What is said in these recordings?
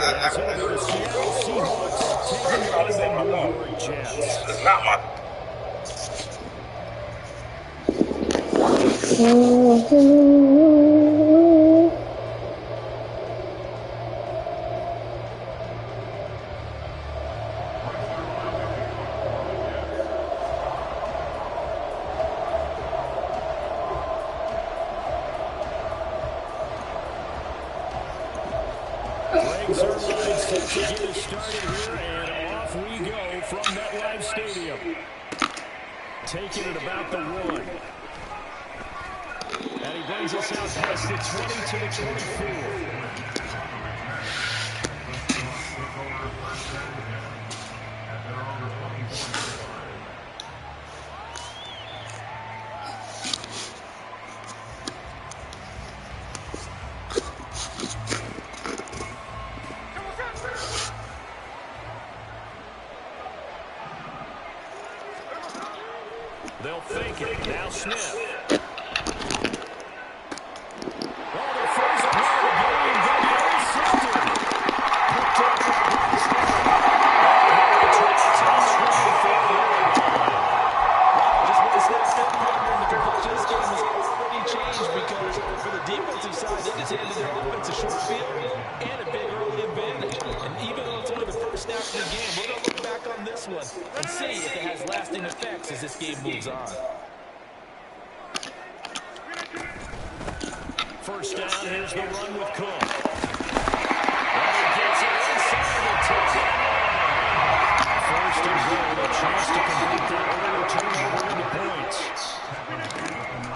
as it'll be the Seattle Seahawks taking on the New York Jets. It's not my... Greg Zuerlein set to get us started here, and off we go from MetLife Stadium. Taking it about the 1. And he brings us out past the 20 to the 24. They'll fake it. Now Smith. And see if it has lasting effects as this game moves on. First down, here's the run with Cook. And he gets it inside the touchdown. First and goal, a chance to complete that early turnover into points.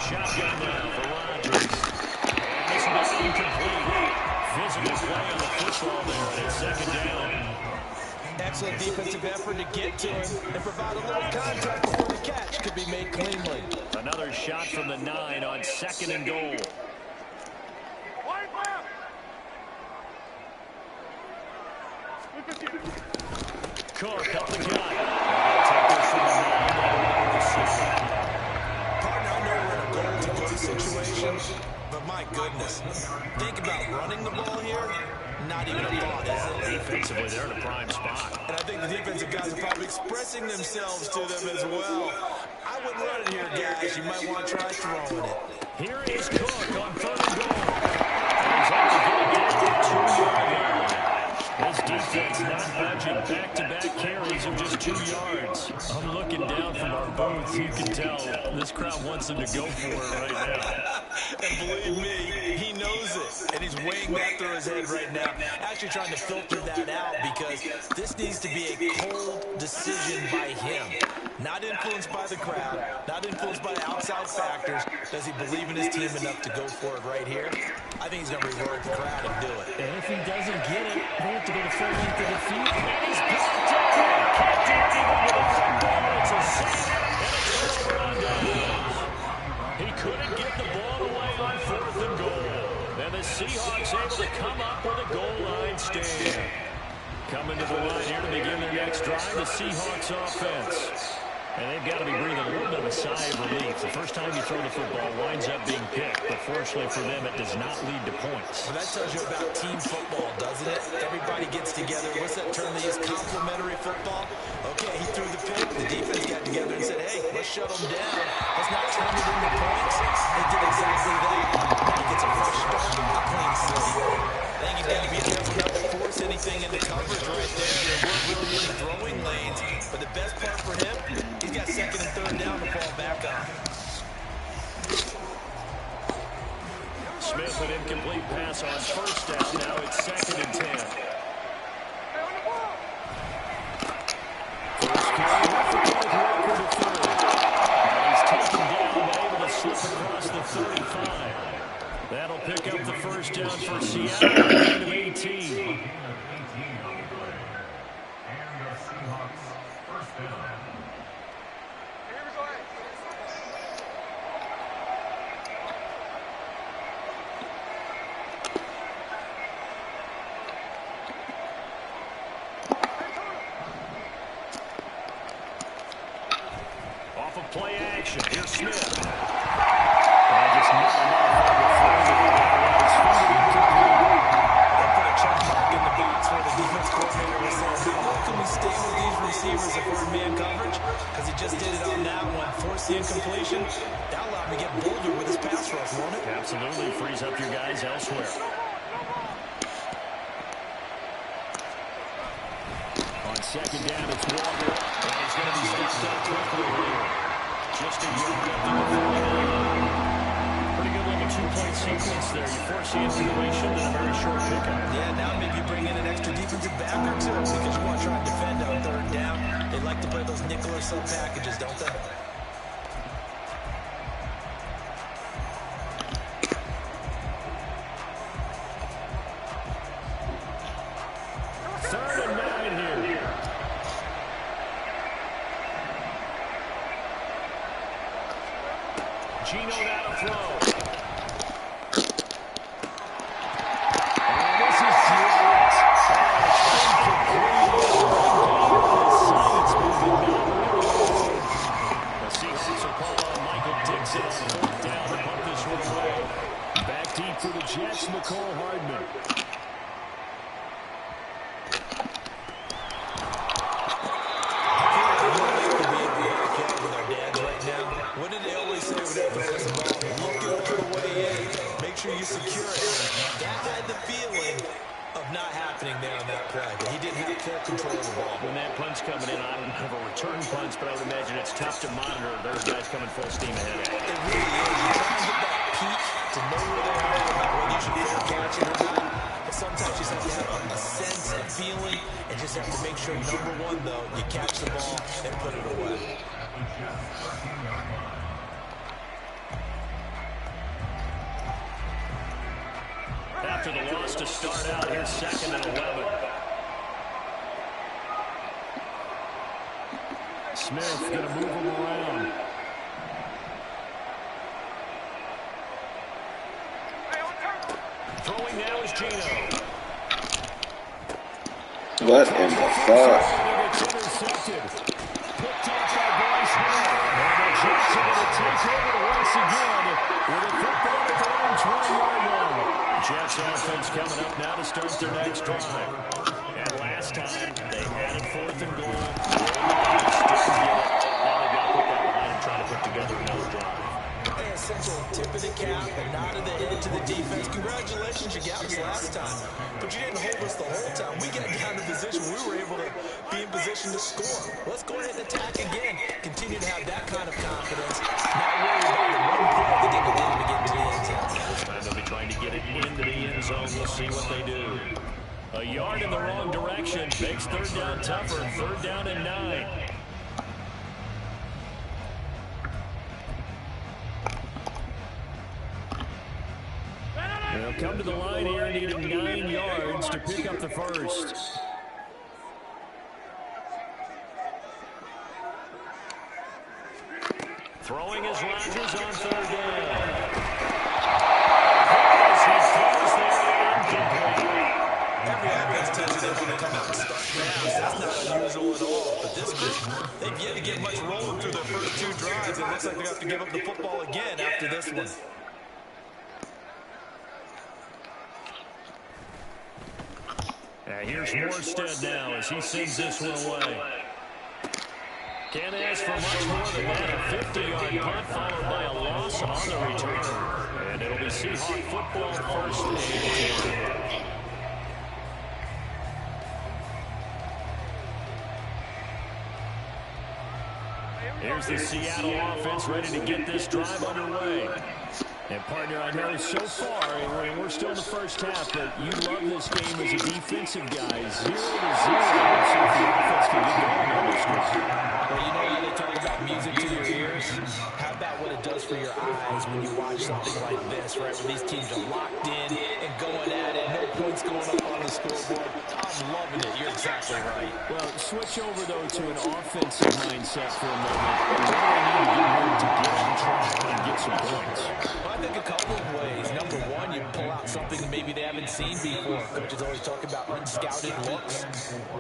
Shotgun now for Rodgers. And this one is incomplete. Physical play on the football there, and it's second down. Excellent defensive effort to get to him and provide a little contact before the catch could be made cleanly. Another shot from the 9 on second and goal. Cook up the gut. Take this from the 9. Partner, I know we're in a goal-to-go situation, but my goodness, think about running the ball here. Not even a thought, is it? Defensively, they're in a prime spot. And I think the defensive guys are probably expressing themselves to them as well. I wouldn't run it here, guys. You might want to try throwing it. Here is Cook on third and goal. And he's able to get it down to the 2-yard line. This defense not budging. Back-to-back carries of just 2 yards. I'm looking down from our booth. You can tell this crowd wants them to go for it right now. And believe me, he knows it. And he's weighing that through his head right now. Actually trying to filter that out because this needs to be a cold decision by him. Not influenced by the crowd. Not influenced by outside factors. Does he believe in his team enough to go for it right here? I think he's going to reward the crowd and do it. And if he doesn't get it, they have to go to full length of the field. And he's blocked it. Can't do anything with a fumble. It's a sack. And a turnover on downs. He couldn't get the ball away on fourth and goal. And the Seahawks able to come up with a goal line stand. Coming to the line here to begin their next drive, the Seahawks offense. And they've got to be breathing a little bit of a sigh of relief. The first time you throw the football winds up being picked, but fortunately for them, it does not lead to points. Well, that tells you about team football, doesn't it? Everybody gets together. What's that term they use? Complementary football. Okay, he threw the pick. The defense got together and said, hey, let's shut them down. Let's not turn it into points. They did exactly that. Now he gets a fresh start, a clean slate. I think he's got to be careful not to force anything into coverage right there. There weren't really any throwing lanes. But the best part for him, he's got second and third down to fall back on. Smith, an incomplete pass on first down. Now it's second and 10. First carry off the fourth Walker to third. And he's taken down, able to slip across the 35. That'll pick up the first down for Seattle at the end of 18. Off of play action, here's Smith. Just not enough. They put a check mark in the box because he just did it on that one. Forced the incompletion. That allowed him to get bolder with his pass rush, won't it? Absolutely. Frees up your guys elsewhere. On second down, it's Walker. And he's going to be stepped up quickly here. Just a yard up to the 49. Pretty good little two-point sequence there. You force the incompletion and a very short pickup. Yeah, now maybe bring in an extra defensive back or two because you want to try and defend on third down. They like to play those nickel or sub packages, don't they? Third and 9 here. Geno now to throw. And this is Giants. The Seahawks will call on Michael Dixon on fourth down to pump this one away. Back deep for the Jets, Mecole Hardman. What did they always say when they possess the ball? Look it all the way in. Make sure you secure it. That had the feeling of not happening there on that play. But he didn't have full control of the ball. When that punch coming in, I don't have a return punch, but I would imagine it's tough to monitor those guys coming full steam ahead. It really is. You try and get that peak to know where they are, whether you should fair catch it or not. But sometimes you just have to have a sense and feeling and just have to make sure, number one, though, you catch the ball and put it away. After the loss to start out, here's 2nd and 11. Smith going to move him around. Throwing now is Geno. What in the fuck? It's intercepted. Picked up by Bryce Hall. And the Jets are going to take over once again with a football at their own 20-yard line. Jets offense coming up now to start their next drive. And last time, they had it 4th and goal. Didn't get it. Now they've got to put that behind and try to put together another drive. Hey, essential tip of the cap, a nod of the head to the defense. Congratulations, you got us last time. But you didn't hold us the whole time. We got down to position. We were able to be in position to score. Let's go ahead and attack again. Continue to have that kind of confidence. Not worry about the one play that didn't allow them to get into the end zone. This time they'll be trying to get it into the end zone. We'll see what they do. A yard in the wrong direction makes third down tougher. Third down and 9. They'll come to the line here, needing 9 yards to pick up the first. Throwing is Rodgers on third down. Every offense tells you they're going to come out and start fast. That's not unusual at all. But this group, they've yet to get much rolling through their first 2 drives. It looks like they're going to have to give up the football again after this one. Here's Morstead now as he sends this one away. Can't ask for much more than that. A 50-yard punt followed by a loss on the return. And it'll be Seahawk football first and 10. Here's the Seattle offense ready to get this drive underway. And, partner, I know so far, we're still in the first half, but you love this game as a defensive guy. 0-0. So if the offense can get going on this drive. Well, you know how they talk about music to your ears? How about what it does for your eyes when you watch something like this, right? When these teams are locked in and going at it, no points going up on the scoreboard. I'm loving it. You're exactly right. Well, switch over, though, to an offensive mindset for a moment. What do they need to do here to get on track and get some points? Well, I think a couple of ways. Number one, you pull out something maybe they haven't seen before. Coaches always talk about unscouted looks.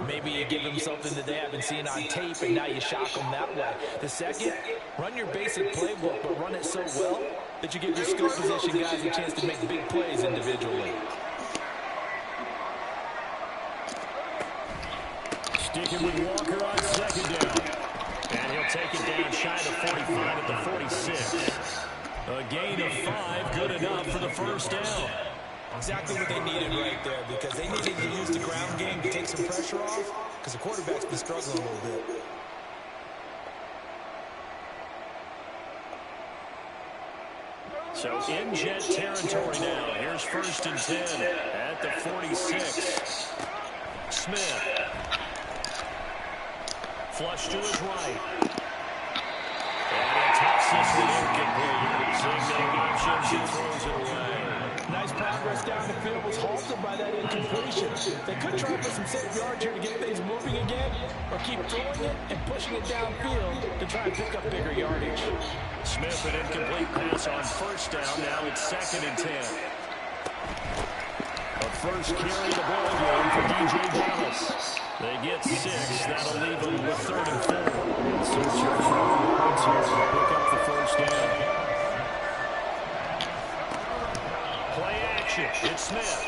Maybe you give them something that they haven't seen on tape, and now you shock them that way. The second, run your basic playbook, but run it so well that you give your skill position guys a chance to make big plays individually. Sticking with Walker on second down. And he'll They'll take it down shy of the 45 at the 46. A gain of 5, good enough for the first down. Exactly what they needed right there, because they needed to use the ground game to take some pressure off, because the quarterback's been struggling a little bit. So in Jet territory now. Here's 1st and 10 at the 46. Smith. Flush to his right. And he tops this one incomplete. Signaling options, he throws it away. Nice progress down the field was halted by that incompletion. They could try for some safe yards here to get things moving again, or keep throwing it and pushing it downfield to try and pick up bigger yardage. Smith, an incomplete pass on 1st down. Now it's 2nd and 10. A first carry the ball game for DJ Dallas. They get 6. That'll leave them with 3rd and 4. Search your yards here to pick up the 1st down. Play action. It's Smith.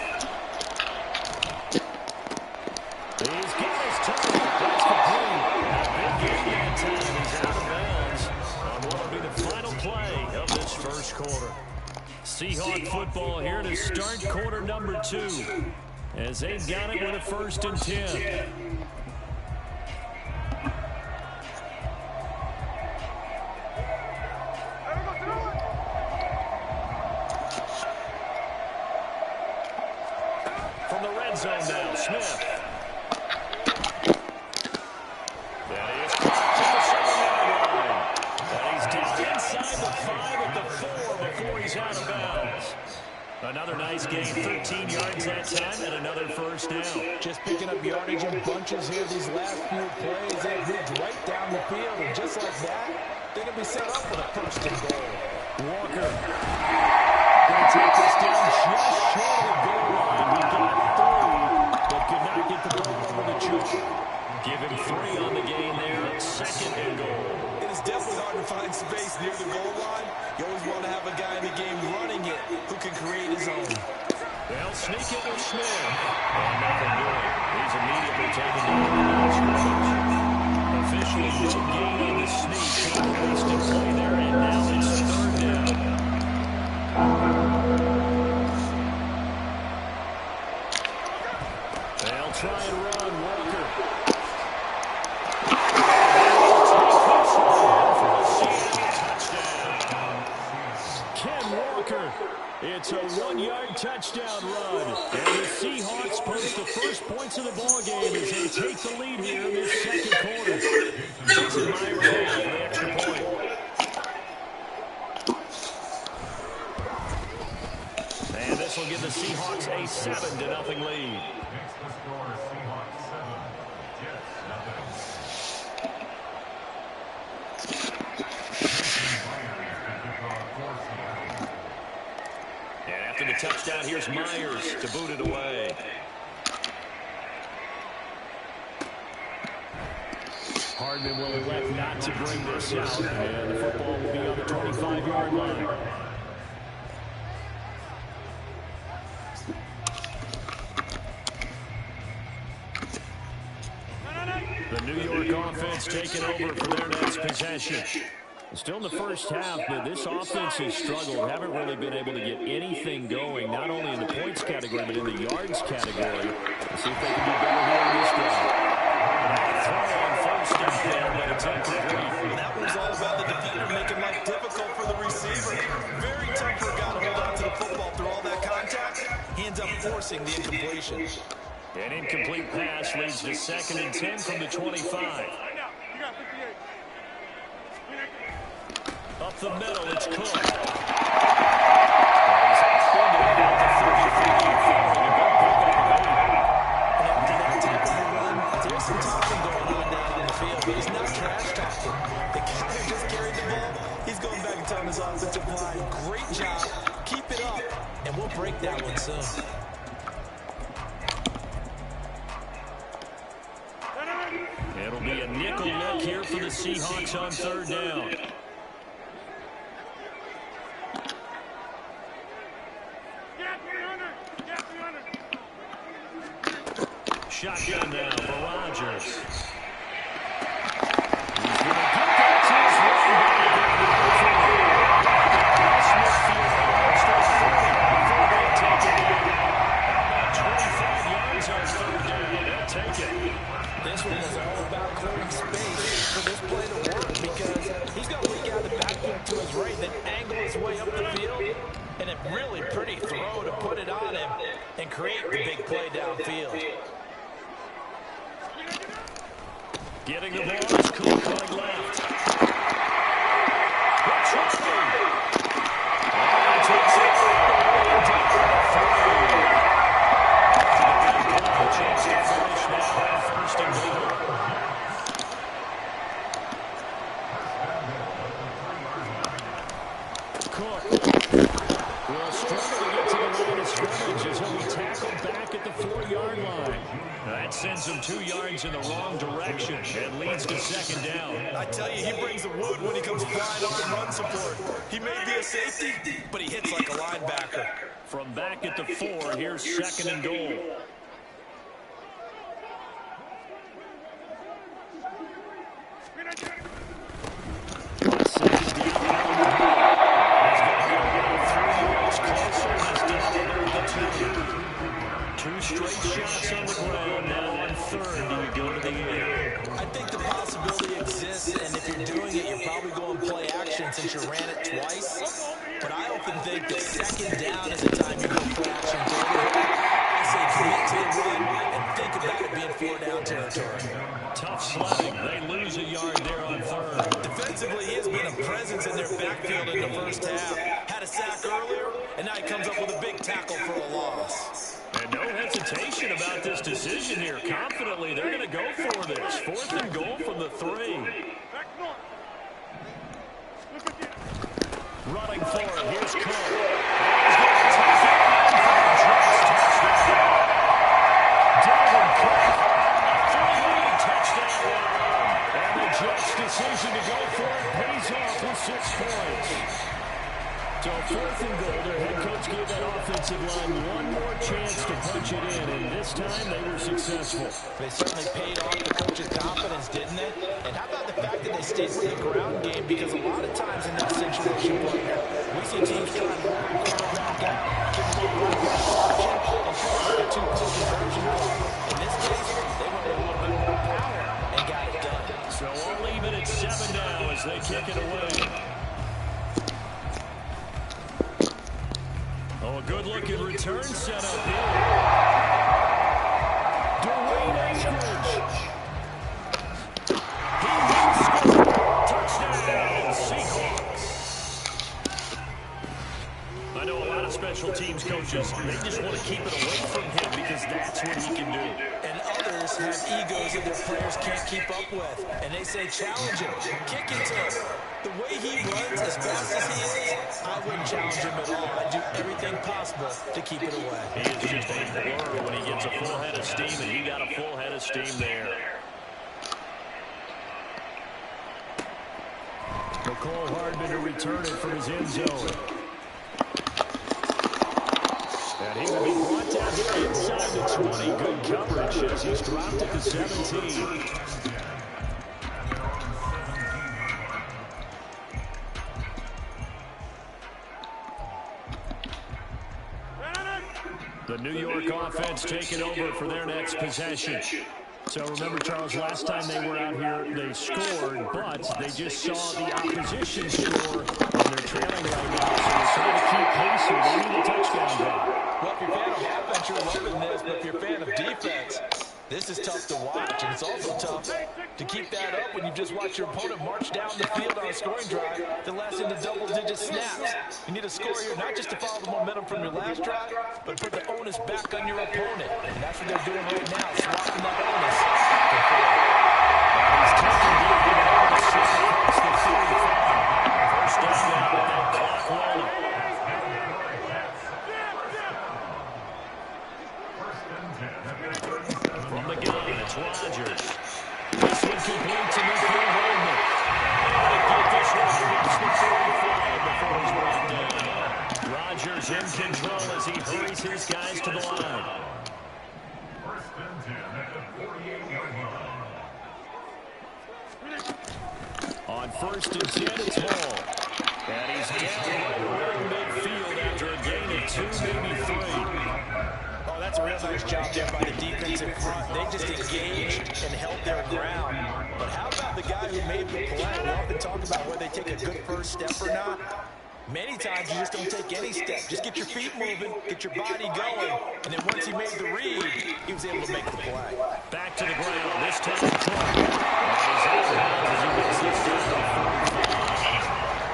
He's got his target. That's complete. A big game that time. He's out of bounds on what will be the final play of this 1st quarter. Seahawk football here to start quarter number 2. As they've got it with a 1st and 10. From the red zone now, Smith. That is caught to the 7-yard line. And he's down inside the 5 at the 4 before he's out of bounds. Another nice gain, 13 yards that time, and another 1st down. Just picking up yardage in bunches here these last few plays. They've moved right down the field, and just like that, they're going to be set up for the 1st and goal. Walker going to take this down just short of the goal line. He got 3, but could not get the ball over the choke. Give him 3 on the gain there, 2nd and goal. It is definitely hard to find space near the goal line. You always want to have a guy in the game running it who can create his own. They'll sneak it with Smith. And nothing doing. He's immediately taken down the line of scrimmage. Officially no gain on the sneak. Constant play there, and now it's 3rd down. They'll try and run. Walker. It's a 1-yard touchdown run. And the Seahawks post the first points of the ballgame as they take the lead here in this 2nd quarter. Jason Myers has the extra point. And this will give the Seahawks a 7-0 lead. After the touchdown, here's Myers to boot it away. Hardman will elect not to bring this out, and the football will be on the 25-yard line. The New York offense taking over for their next possession. Still in the first half, but this offense has struggled. Haven't really been able to get anything going, not only in the points category, but in the yards category. Let's see if they can do better here in this drive. Throw on 1st and 10, but it's incomplete. That was all about the defender making life difficult for the receiver. Very tough for a guy to hold on to the football through all that contact. He ends up forcing the incompletion. An incomplete pass leads to 2nd and 10 from the 25. Up the middle, it's Cook. He's extended out to 33. After that type of run, there's some talking going on down in the field, but it's not trash talking. The guy who just carried the ball, he's going back and telling his offensive line, great job, keep it up, and we'll break that one soon. It'll be a nickel look here for the Seahawks on 3rd down. Shotgun now for Rodgers. He's going to get that take it. This one is all about clearing space for this play to work because he's going to leak out the backfield to his right, then angle his way up the field, and a really pretty throw to put it on him and create the big play downfield. Getting the ball is Cook going left. Takes it all the way down a chance to finish now at first and goal. Cook will struggle to get to the line of scrimmage as he'll be tackled back at the 4-yard line. That sends him 2 yards in the wrong direction and leads to second down. I tell you, he brings the wood when he comes flying up in run support. He may be a safety, but he hits like a linebacker. From back at the 4, here's second and goal. Two straight shots on the ground. Now on third, do you go to the air? I think the possibility exists, and if you're doing it, you're probably going play action since you ran it twice. But I often think that second down is the time you go play action. I say commit to the run and think about it being 4-down territory. Tough sledding. They lose a yard there on third. Defensively, he has been a presence in their backfield in the first half. Had a sack earlier, and now he comes up with a big tackle for a loss. And no hesitation about this decision here. Confidently, they're going to go for this. 4th and goal from the 3. Running for it. Here's Cole. He's going to take it Dalvin Cook. 3-lead touchdown run. And the Jets' decision to go for it pays off with 6 points. So 4th and goal, their head coach gave that offensive line one more chance to punch it in, and this time they were successful. They certainly paid off the coach's confidence, didn't they? And how about the fact that they stayed with the ground game? Because a lot of times in that situation, we see teams trying to run the quarterback out, give them a run option, and come up with a two-point conversion. In this case, they went with a little bit more power and got it done. So all even at 7 now as they kick it away. Oh, a good-looking return set up here. Dwayne Akers. He will score. Touchdown, Seahawks. I know a lot of special teams coaches, they just want to keep it away from him because that's what he can do. And others have egos that their players can't keep up with. And they say, challenge him, kick into him. The way he runs as fast as he is, I wouldn't challenge him at all. I'd do everything possible to keep it away. He is just a blur when he gets a full head of steam, and he got a full head of steam there. Mecole Hardman to return it from his end zone. And he will be brought down here inside the 20. Good coverage as he's dropped at the 17. The New York offense taking over for their next possession. So remember, Charles, last time they were out here, they scored, but they just saw the opposition score, and they're trailing right now, so they're trying to keep pace here. They need a touchdown drive. Well, if you're a fan of offense, you're loving this, but if you're a fan of defense, this is tough to watch, and it's also tough to keep that up when you just watch your opponent march down the field on a scoring drive that lasts into double-digit snaps. You need a score here, not just to follow the momentum from your last drive, but put the onus back on your opponent. And that's what they're doing right now, swapping that onus. He's taking the over the straight across the 35. First down now with that clock rolling. From the gun, it's Rodgers. This one complete to Mecole Hardman. And they get this one across the 45 before he's brought down. Rodgers in control as he hurries his guys to the line. On 1st and 10, it's Hall. And he's down right around midfield after a gain of 2, maybe 3. Oh, that's a real nice job there by the defensive front. They just engaged and held their ground. But how about the guy who made the play? We often talk about whether they take a good first step or not. Many times you just don't take any step. Just get your feet moving, get your body going, and then once he made the read, he was able to make the play. Back to the ground, this time Detroit. He's out of bounds as he makes this down.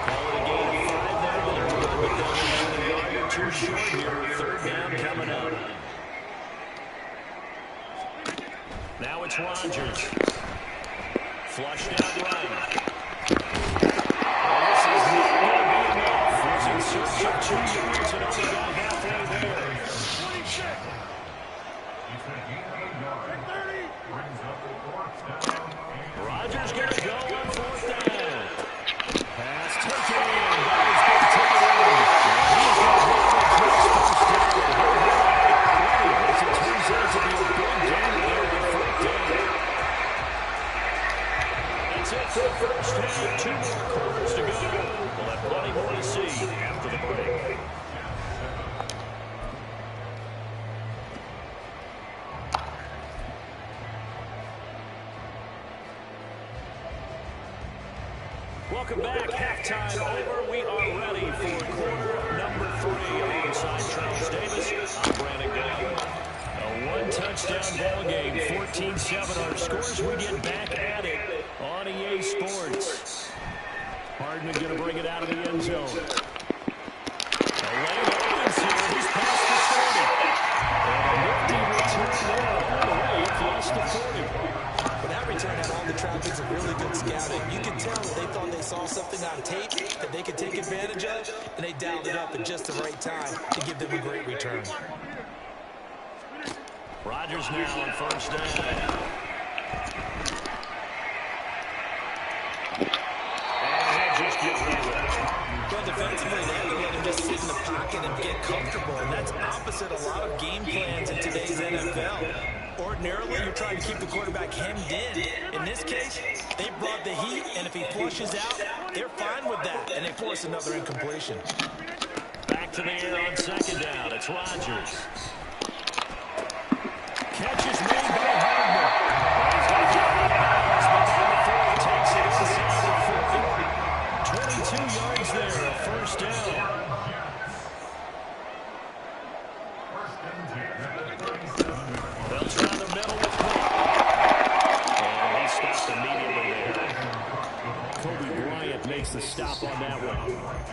Call it a game of 5 there. They're going to go down a yard or two short here. Third down coming up. Now it's Rodgers. Flushed out right. This is not going to be enough. He's in search of 2 yards and only got halfway there. Rodgers going to go on 4th down. Pass taken in. That is going to take it in. He's going to hold the first down. As it turns out to be a big game there on 4th down. That's it for the first half. 2 more quarters to go. We'll have plenty more to see after the break. Welcome back. Halftime over. We are ready for quarter number 3 alongside Charles Davis. I'm Brandon Gallagher. A one-touchdown ball game, 14-7 our scores. We get back at it on EA Sports. Hardman going to bring it out of the end zone. A lane opens here. He's past the 30. And a nifty return there all the way across the 40. But that return had all the trappings of really good scouting. You could tell that they thought they saw something on tape that they could take advantage of, and they dialed it up at just the right time to give them a great return. Rodgers now on 1st down. Well, defensively, they have to let him just sit in the pocket and get comfortable, and that's opposite a lot of game plans in today's NFL. Ordinarily, you're trying to keep the quarterback hemmed in. In this case, they brought the heat, and if he flushes out, they're fine with that, and they force another incompletion. Back to the air on 2nd down. It's Rodgers. Catch is made by Hardman. He's got to get out of bounds, but the 40 takes it inside the 40. 22 yards there, a 1st down. They'll try the middle with Cook. And he stopped immediately there. Kobe Bryant makes the stop on that one.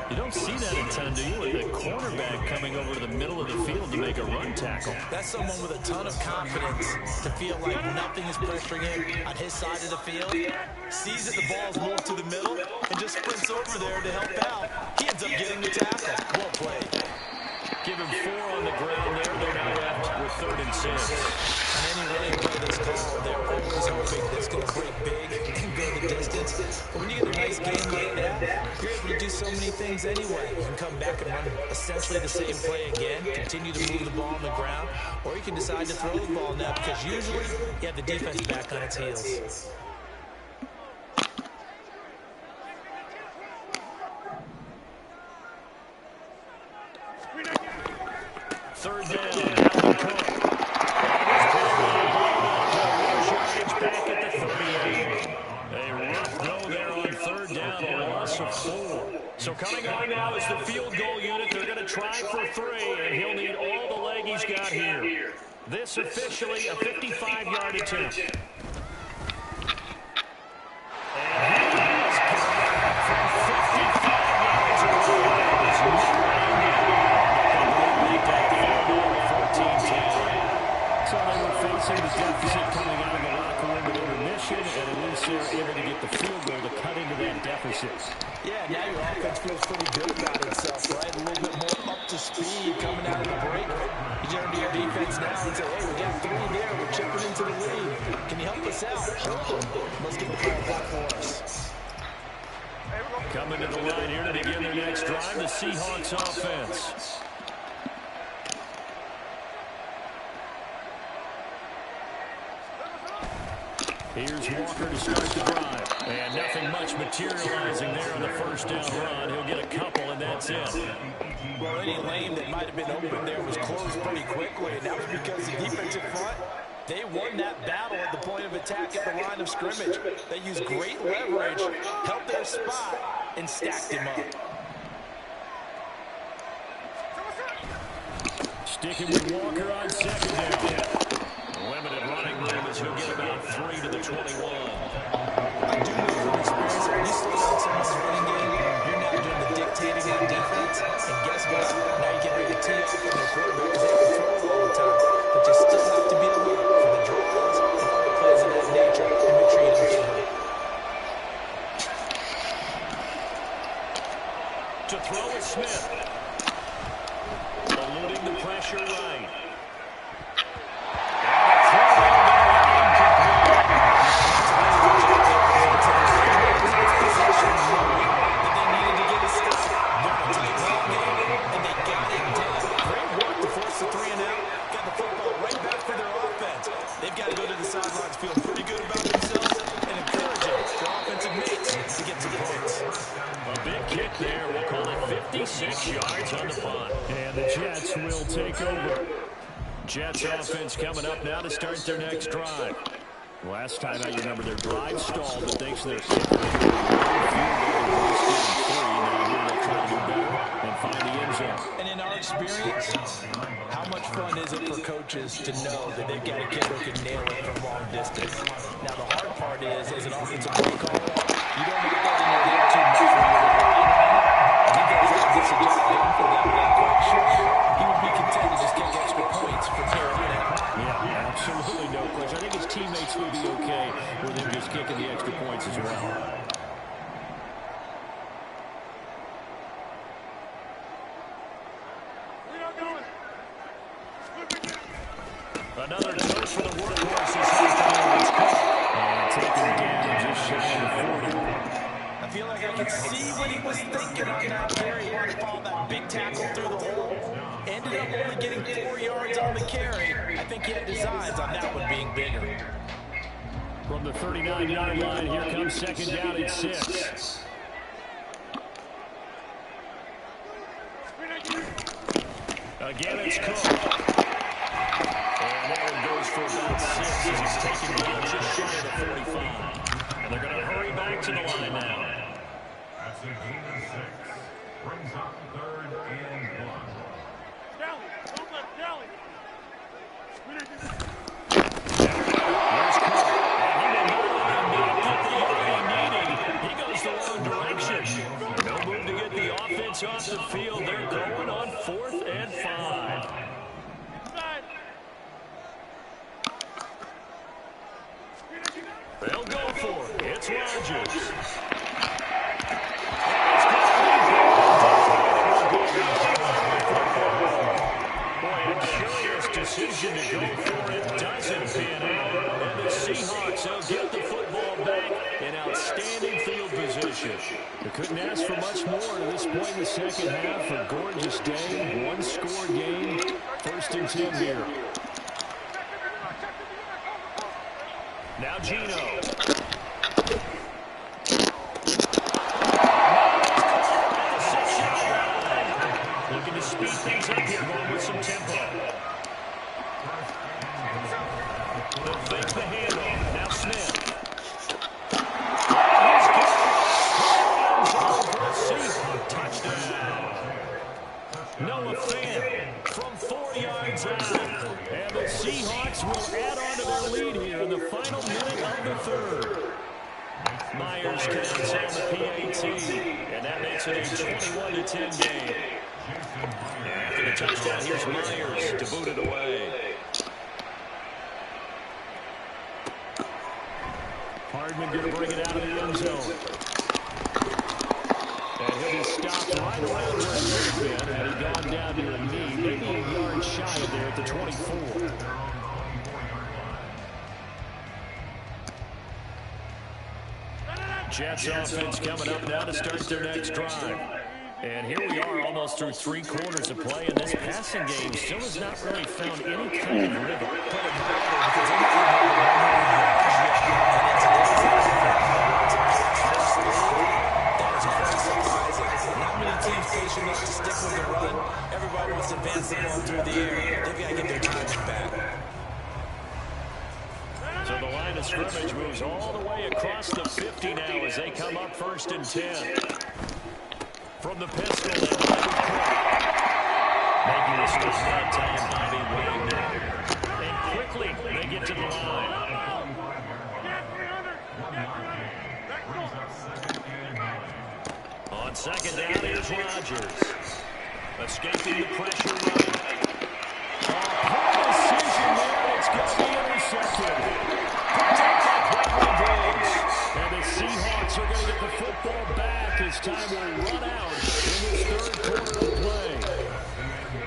You don't see that a ton, do you? With a cornerback coming over to the middle of the field to make a run tackle. That's someone with a ton of confidence to feel like nothing is pressuring him on his side of the field. Sees that the ball's moved to the middle and just sprints over there to help out. He ends up getting the tackle. Well played. Give him 4 on the ground there. They're now left with 3rd and 6. On any running play that's called, they're always hoping that it's going to break big and go the distance. But when you get a nice game like that, you're able to do so many things anyway. You can come back and run essentially the same play again, continue to move the ball on the ground, or you can decide to throw the ball now because usually you have the defense back on its heels. Third down, Dalvin Cook. Back at the 38. A rough throw there on 3rd down, a loss of 4. So coming on now is the field goal unit. They're going to try for 3, and he'll need all the leg he's got here. This officially a 55-yard attempt. And he has from 55 yards away. So they were facing the deficit coming out of the locker room at intermission, and at least they're able to get the field goal to cut into that deficit. Yeah, now your offense feels pretty good about itself, right? A little bit more up to speed coming out of the break. You turn to your defense now and say, hey, we got 3 there. We're chipping into the lead. Can you help us out? Sure. Let's get the ball back for us. Coming to the line here to begin their next drive, the Seahawks offense. Here's Walker to start the drive. And nothing much materializing there on the first down run. He'll get a couple, and that's it. Well, any lane that might have been open there was closed pretty quickly, and that was because the defensive front, they won that battle at the point of attack at the line of scrimmage. They used great leverage, held their spot, and stacked him up. Sticking with Walker on second down. Limited running room as he'll get about 3 to the 21. I do know from experience, when you slow down someone's running game, you're now doing the dictating on defense. And guess what? Now you get ready to tee off on their quarterback because they can throw it all the time. But you still have to be alert for the draws and other plays of that nature and make sure you don't get hurt. To throw is Smith. Eluding the pressure right. There, we'll call it 56 yards on the punt. And the Jets will take over. Jets offense coming up now to start their next drive. Last time I remember their drive stalled, but thanks to their kicker, now here they'll try to do better and find the end zone. And in our experience, how much fun is it for coaches to know that they've got a kicker who can nail it from long distance? Now the hard part is, as an offensive play caller, you don't want to get in your head too much when you're gets a job done for them, then quite sure he would be content to just kick extra points from here on out. Yeah, absolutely no question. I think his teammates will be okay with him just kicking the extra points as well. Another touch for the workhorse this afternoon. And taken down just shy of 40. I feel like I can see what he was thinking on that carry. He wanted to follow that big tackle through the hole. Ended up only getting 4 yards on the carry. I think he had designs on that one being bigger. From the 39-yard line, here comes second down at 6. Again, it's Cook. And that one goes for about 6 as he's taken down just shy of the 45. And they're going to hurry back to the line now. That's a gain of 6. Brings up 3rd and 1. Kelly, don't let Kelly. There's Cook. And he will not get the yard he needed. He goes the wrong direction. No move to get the offense off the field. They're going on 4th and 5. They'll go for it. It's Rodgers. Boy, a curious decision to go for it doesn't pan out. And the Seahawks will get the football back in outstanding field position. They couldn't ask for much more at this point in the second half. A gorgeous day, one-score game, 1st and 10 here. Now Gino. Looking to speed things up here, going with some tempo. They'll fake the handoff. Now Smith. Seahawks touchdown. Noah Fant from 4 yards out. And the Seahawks will add on to their lead here in the final minute of the 3rd. Myers counts on the PAT, and that makes it a 21-10 game. After the touchdown, here's Myers to boot it away. Hardman going to bring it out of the end zone. And he'll be stopped right around where he would have been had he gone down to a knee, maybe a yard shy of there at the 24. Jets offense coming up now to start their next drive. And here we are almost through 3 quarters of play, and this passing game still has not really found any kind of rhythm. of scrimmage moves all the way across the 50 now as they come up 1st and 10. From the pistol, making the stop that time, Bobby Wagner. And quickly, they get to the line. On 2nd down, here's Rodgers. Escaping the pressure right. Poor decision there. It's going to be intercepted. And the Seahawks are going to get the football back as time will run out in this 3rd quarter of play.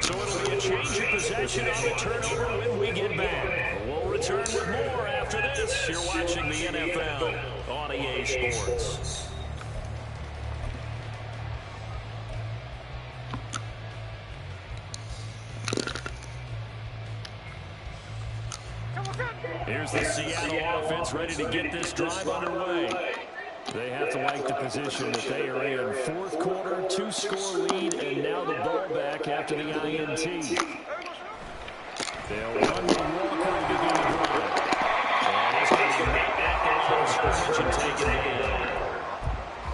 So it'll be a change of possession on the turnover when we get back. We'll return with more after this. You're watching the NFL on EA Sports. Here's the Seattle offense ready to get this drive underway. They have to like the position that they are in. 4th quarter, 2-score lead, and now the ball back after the INT. They'll run with Walker to begin the drive. And he's going to be right back there for the scrimmage and take it down.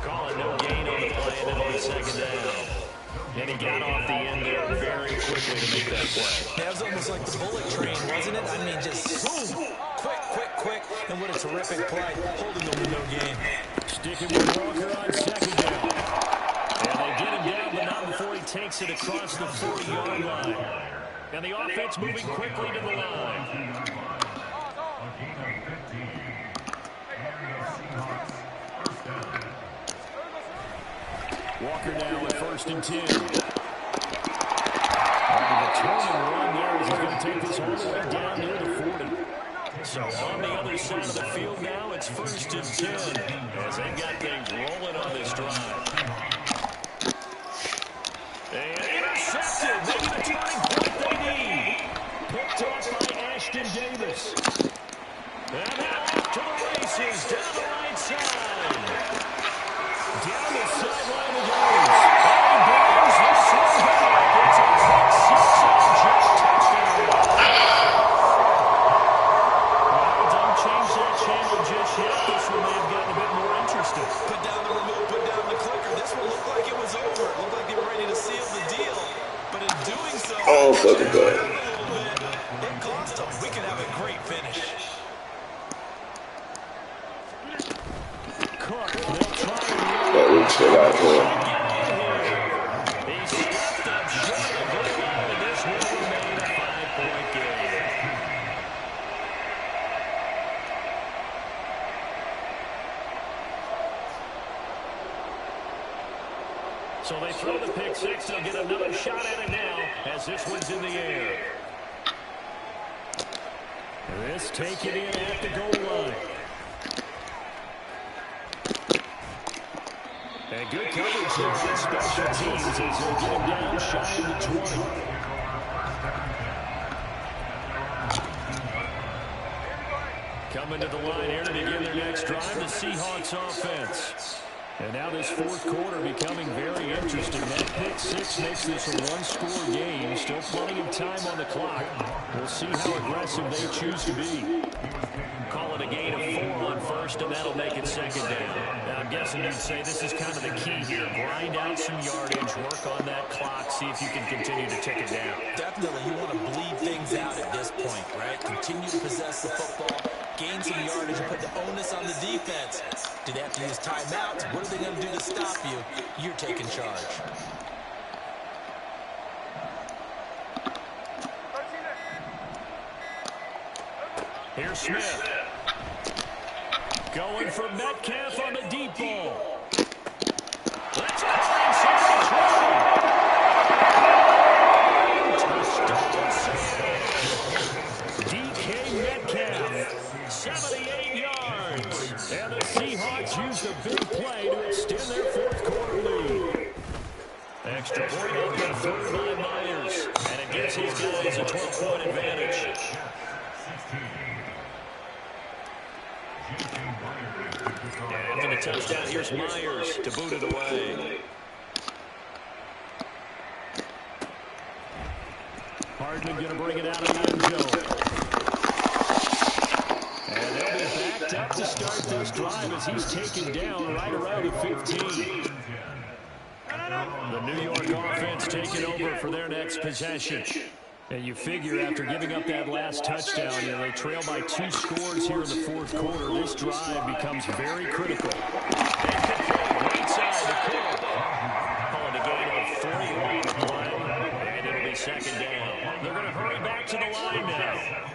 Calling no gain on the play, and it'll be 2nd down. And he got off the end there very quickly to make that play. That was almost like the bullet train, wasn't it? I mean, just boom, quick, and what a terrific play. Holding them with no gain. Sticking with Walker on 2nd down. And they get him down, but not before he takes it across the 40-yard line. And the offense moving quickly to the line. Walker now at 1st and 10. The turning run there as he's going to take this all the way down near the 40. So on the other side of the field now, it's 1st and 10 as they got things rolling on this drive. And intercepted, making the turning point they need. Picked off by Ashton Davis. And now off to the races down the right side. Down the sideline it goes. And Bears will swing back. It's a quick 6-yard jump touchdown. Well, don't change that channel just yet. This one may have gotten a bit more interesting. Put down the remote, put down the clicker. This one looked like it was over. It looked like they were ready to seal the deal. But in doing so, Oh, fucking good. it cost them. We could have a great finish. Cook, they'll try and That looks good out there. he stepped up short of going out, and this will remain a 5-point game. So they throw the pick six. They'll get another shot at it now as this one's in the air. This taken in at the goal line. And good coverage here by special teams as they'll get him down shy of the 20. Coming to the line here to begin their next drive, the Seahawks offense. And now this 4th quarter becoming very interesting. That pick six makes this a 1-score game. Still plenty of time on the clock. We'll see how aggressive they choose to be. Call it a gain of 4 on 1st, and that'll make it 2nd down. Now, I'm guessing you'd say this is kind of the key here. Grind out some yardage, work on that clock, see if you can continue to tick it down. Definitely, you want to bleed things out at this point, right? Continue to possess the football, gain some yardage, and put the onus on the defense. Do they have to use timeouts? What are they going to do to stop you? You're taking charge. Here's Smith. Going for Metcalf on the deep ball. Let's go inside the 20. DK Metcalf, 78 yards. And the Seahawks use the big play to extend their 4th quarter lead. Extra point up and 3rd by Myers. And it gives his guys a 12-point advantage. After the touchdown, here's Myers to boot it away. Hardman going to bring it out of the end zone. And they'll be back mixed up to start this drive as he's taken down right around the 15. The New York offense taking over for their next possession. And you figure after giving up that last touchdown, they trail by 2 scores here in the fourth quarter. This drive becomes very critical. Right side to Kittle. Calling a gain of 3 on the play. And it'll be second down. They're going to hurry back to the line now.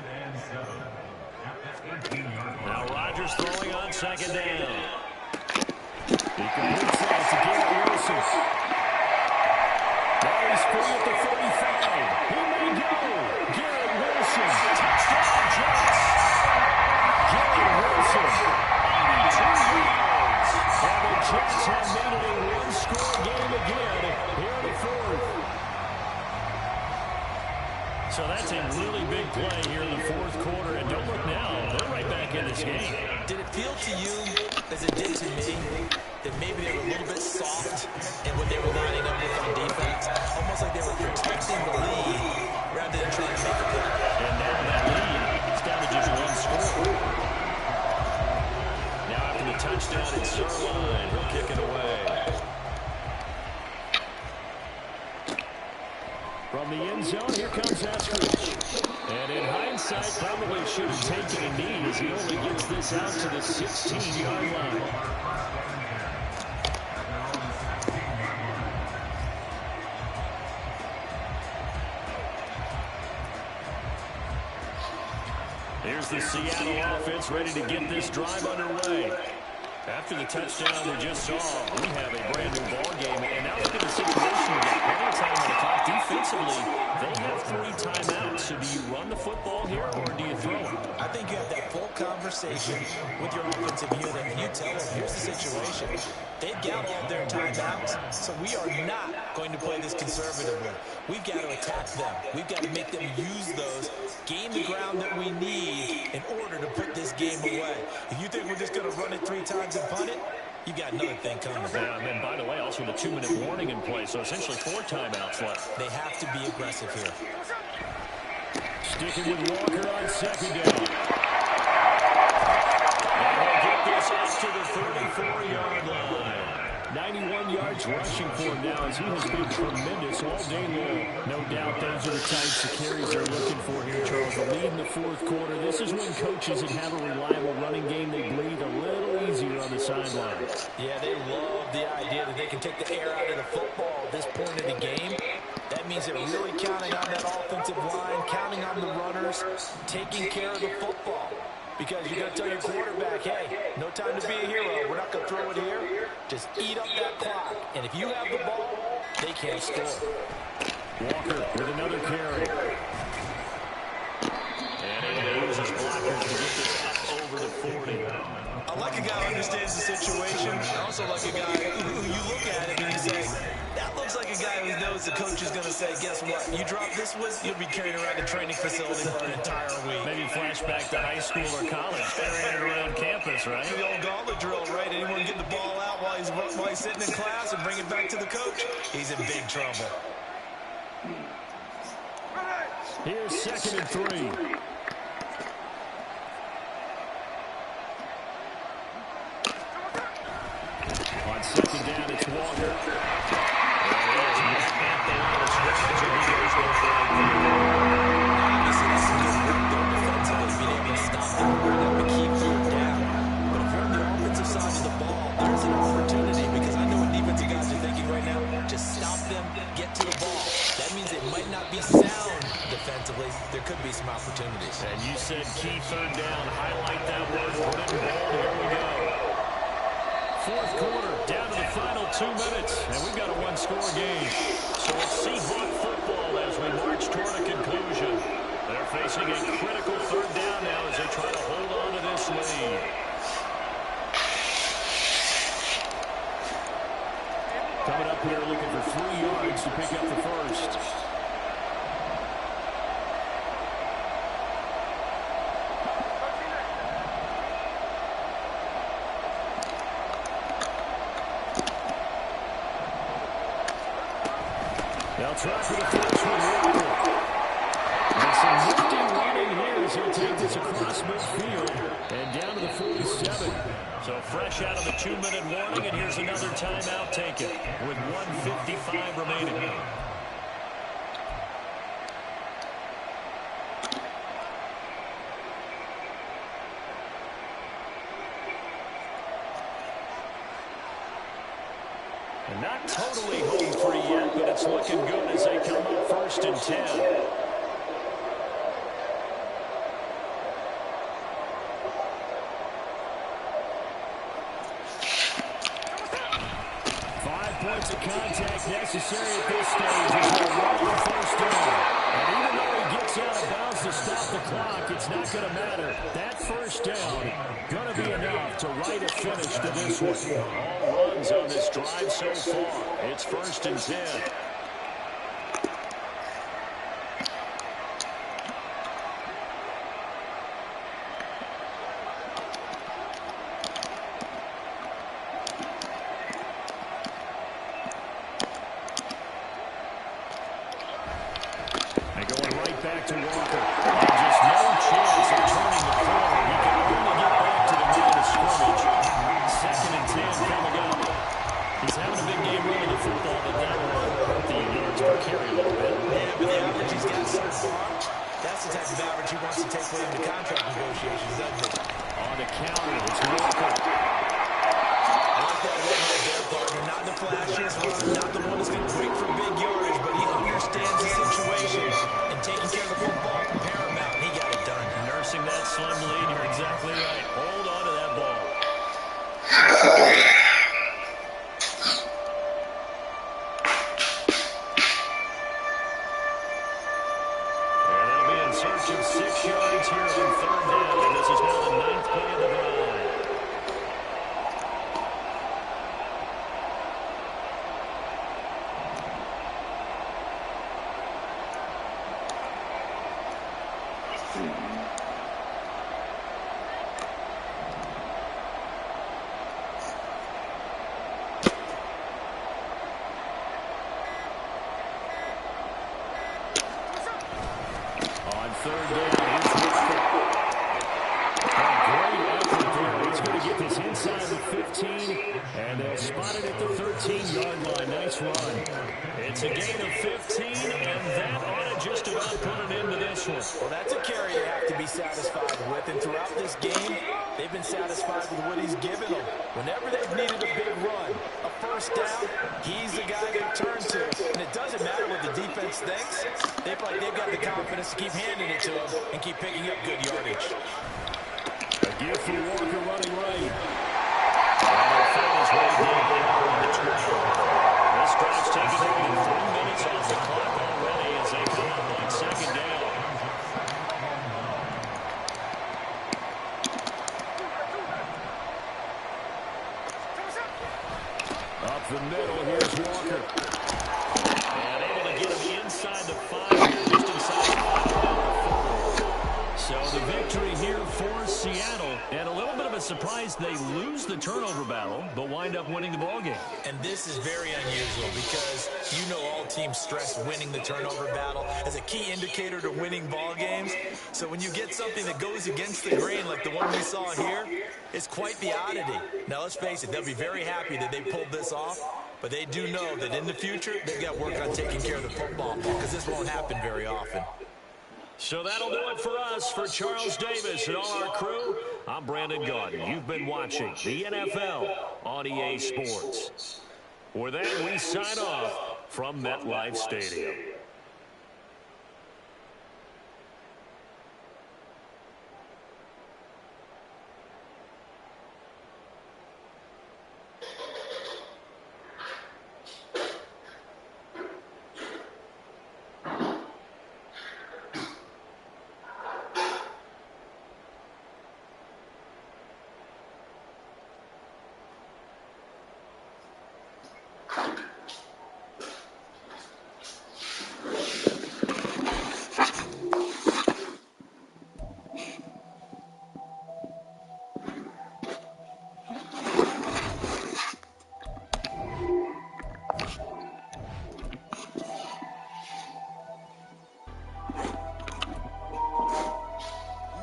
Now Rodgers throwing on second down. He completes that to Garrett Wilson. Now he's free at the 35. He may go. Garrett Wilson. Touchdown Jets. Garrett Wilson. 82 yards. And the Jets have made it a one-score game again here in the fourth. So that's a really big play here in the fourth quarter. And don't look now. They're right back in this game. Did it feel to you, as it did to me, that maybe they were a little bit soft in what they were lining up with on defense? Almost like they were protecting the lead rather than trying to make a play. And now that lead is down to just 1 score. Now after the touchdown, it's Zuerlein. He'll kick it away. From the end zone, here comes Eskridge. And in hindsight, probably should have taken a knee as he only gets this out to the 16-yard line. Here's the Seattle offense ready to get this drive underway. After the touchdown we just saw, we have a brand-new ball game. And now look at the situation. We've got plenty of time on the clock. Defensively, they have 3 timeouts. So do you run the football here or do you throw it? I think you have that full conversation with your offensive unit, and you tell them, here's the situation. They've got all their timeouts, so we are not going to play this conservatively. We've got to attack them. We've got to make them use those, gain the ground that we need in order to put this game away. If you think we're just going to run it 3 times and punt it, you got another thing coming. Yeah, and then, by the way, also the 2-minute warning in play, so essentially 4 timeouts left. They have to be aggressive here. Sticking with Walker on second down. And they'll get this up to the 34-yard line. 91 yards rushing for him now as he has been tremendous all day long. No doubt those are the types of carries they're looking for here, Charles. The lead in the fourth quarter. This is when coaches that have a reliable running game, they breathe a little easier on the sideline. Yeah, they love the idea that they can take the air out of the football at this point of the game. That means they're really counting on that offensive line, counting on the runners, taking care of the football. Because you're going to tell your quarterback, hey, no time to be a hero. We're not going to throw it here. Just eat up that clock. And if you have the ball, they can't score. Walker with another carry. And he loses blockers to get this up over the 40. I like a guy who understands the situation. I also like a guy who you look at him and you say, that looks like a guy who knows the coach is going to say, guess what? You drop this one, you'll be carrying around the training facility for an entire week. Maybe flashback to high school or college, carrying it around campus, right? The old gauntlet drill, right? Anyone get the ball out while he's sitting in class and bring it back to the coach? He's in big trouble. Here's 2nd and 3. On second down, it's Walker. Obviously, this is good work there defensively, being able to stop them, bring up and keep them down. But if you're on the offensive side of the ball, there's an opportunity because I know what defensive guys are thinking right now. Just stop them, get to the ball. That means it might not be sound defensively. There could be some opportunities. And you said key 3rd down. Highlight that word. Put it in bold. Here we go. Fourth quarter, down to the final 2 minutes, and we've got a 1-score game. So it's Seahawk football as we march toward a conclusion. They're facing a critical 3rd down now as they try to hold on to this lead. Coming up here looking for 3 yards to pick up the first. They'll try for the first one. And some nifty running here as he'll take this across midfield and down to the 46. So fresh out of the 2-minute warning, and here's another timeout taken with 1:55 remaining. And not totally home free yet, but it's looking good as they come up 1st and 10. Points of contact necessary at this stage as they run the 1st down. And even though he gets out of bounds to stop the clock, it's not going to matter. That 1st down going to be enough to write a finish to this one. All runs on this drive so far. It's 1st and 10. To Walker. And just no chance of turning the corner. He can only get back to the line of scrimmage. 2nd and 10 coming up. He's having a big game running the football, but that will hurt the yards per carry a little bit. Yeah, but the average he's got so far, that's the type of average he wants to take with him to contract negotiations, doesn't it? On the counter, it's Walker. I like that one right there, partner. Not the flashiest run, not the one that's going to break for big yardage, but he understands the situation. Taking care of the football, paramount, he got it done. Nursing that slim lead, you're exactly right. Hold on to that ball. And they'll be in search of 6 yards here on 3rd down, and this is now the 9th play of the drive. And they'll spot it at the 13-yard line. Nice run. It's a gain of 15, and that ought to just about put an end to this one. Well, that's a carry they have to be satisfied with. And throughout this game, they've been satisfied with what he's given them. Whenever they've needed a big run, a 1st down, he's the guy they turn to. And it doesn't matter what the defense thinks. They've got the confidence to keep handing it to him and keep picking up good yardage. A gift for Walker running right. This drive's taken more than 3 minutes off the clock already as they come up on 2nd down. Up the middle, here's Walker. And able to get him inside the 5 here, just inside the 5. So the victory here for Seattle. And a little bit of a surprise, they lose the turnover battle, but wind up winning the ballgame. And this is very unusual because you know all teams stress winning the turnover battle as a key indicator to winning ball games. So when you get something that goes against the grain like the one we saw here, it's quite the oddity. Now let's face it, they'll be very happy that they pulled this off, but they do know that in the future they've got work on taking care of the football because this won't happen very often. So that'll do it for us. For Charles Davis and all our crew, I'm Brandon Gaudin. You've been watching the NFL on EA Sports. With that, we sign off from MetLife Stadium.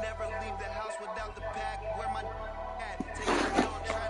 Never leave the house without the pack. Where my at? Take it on track.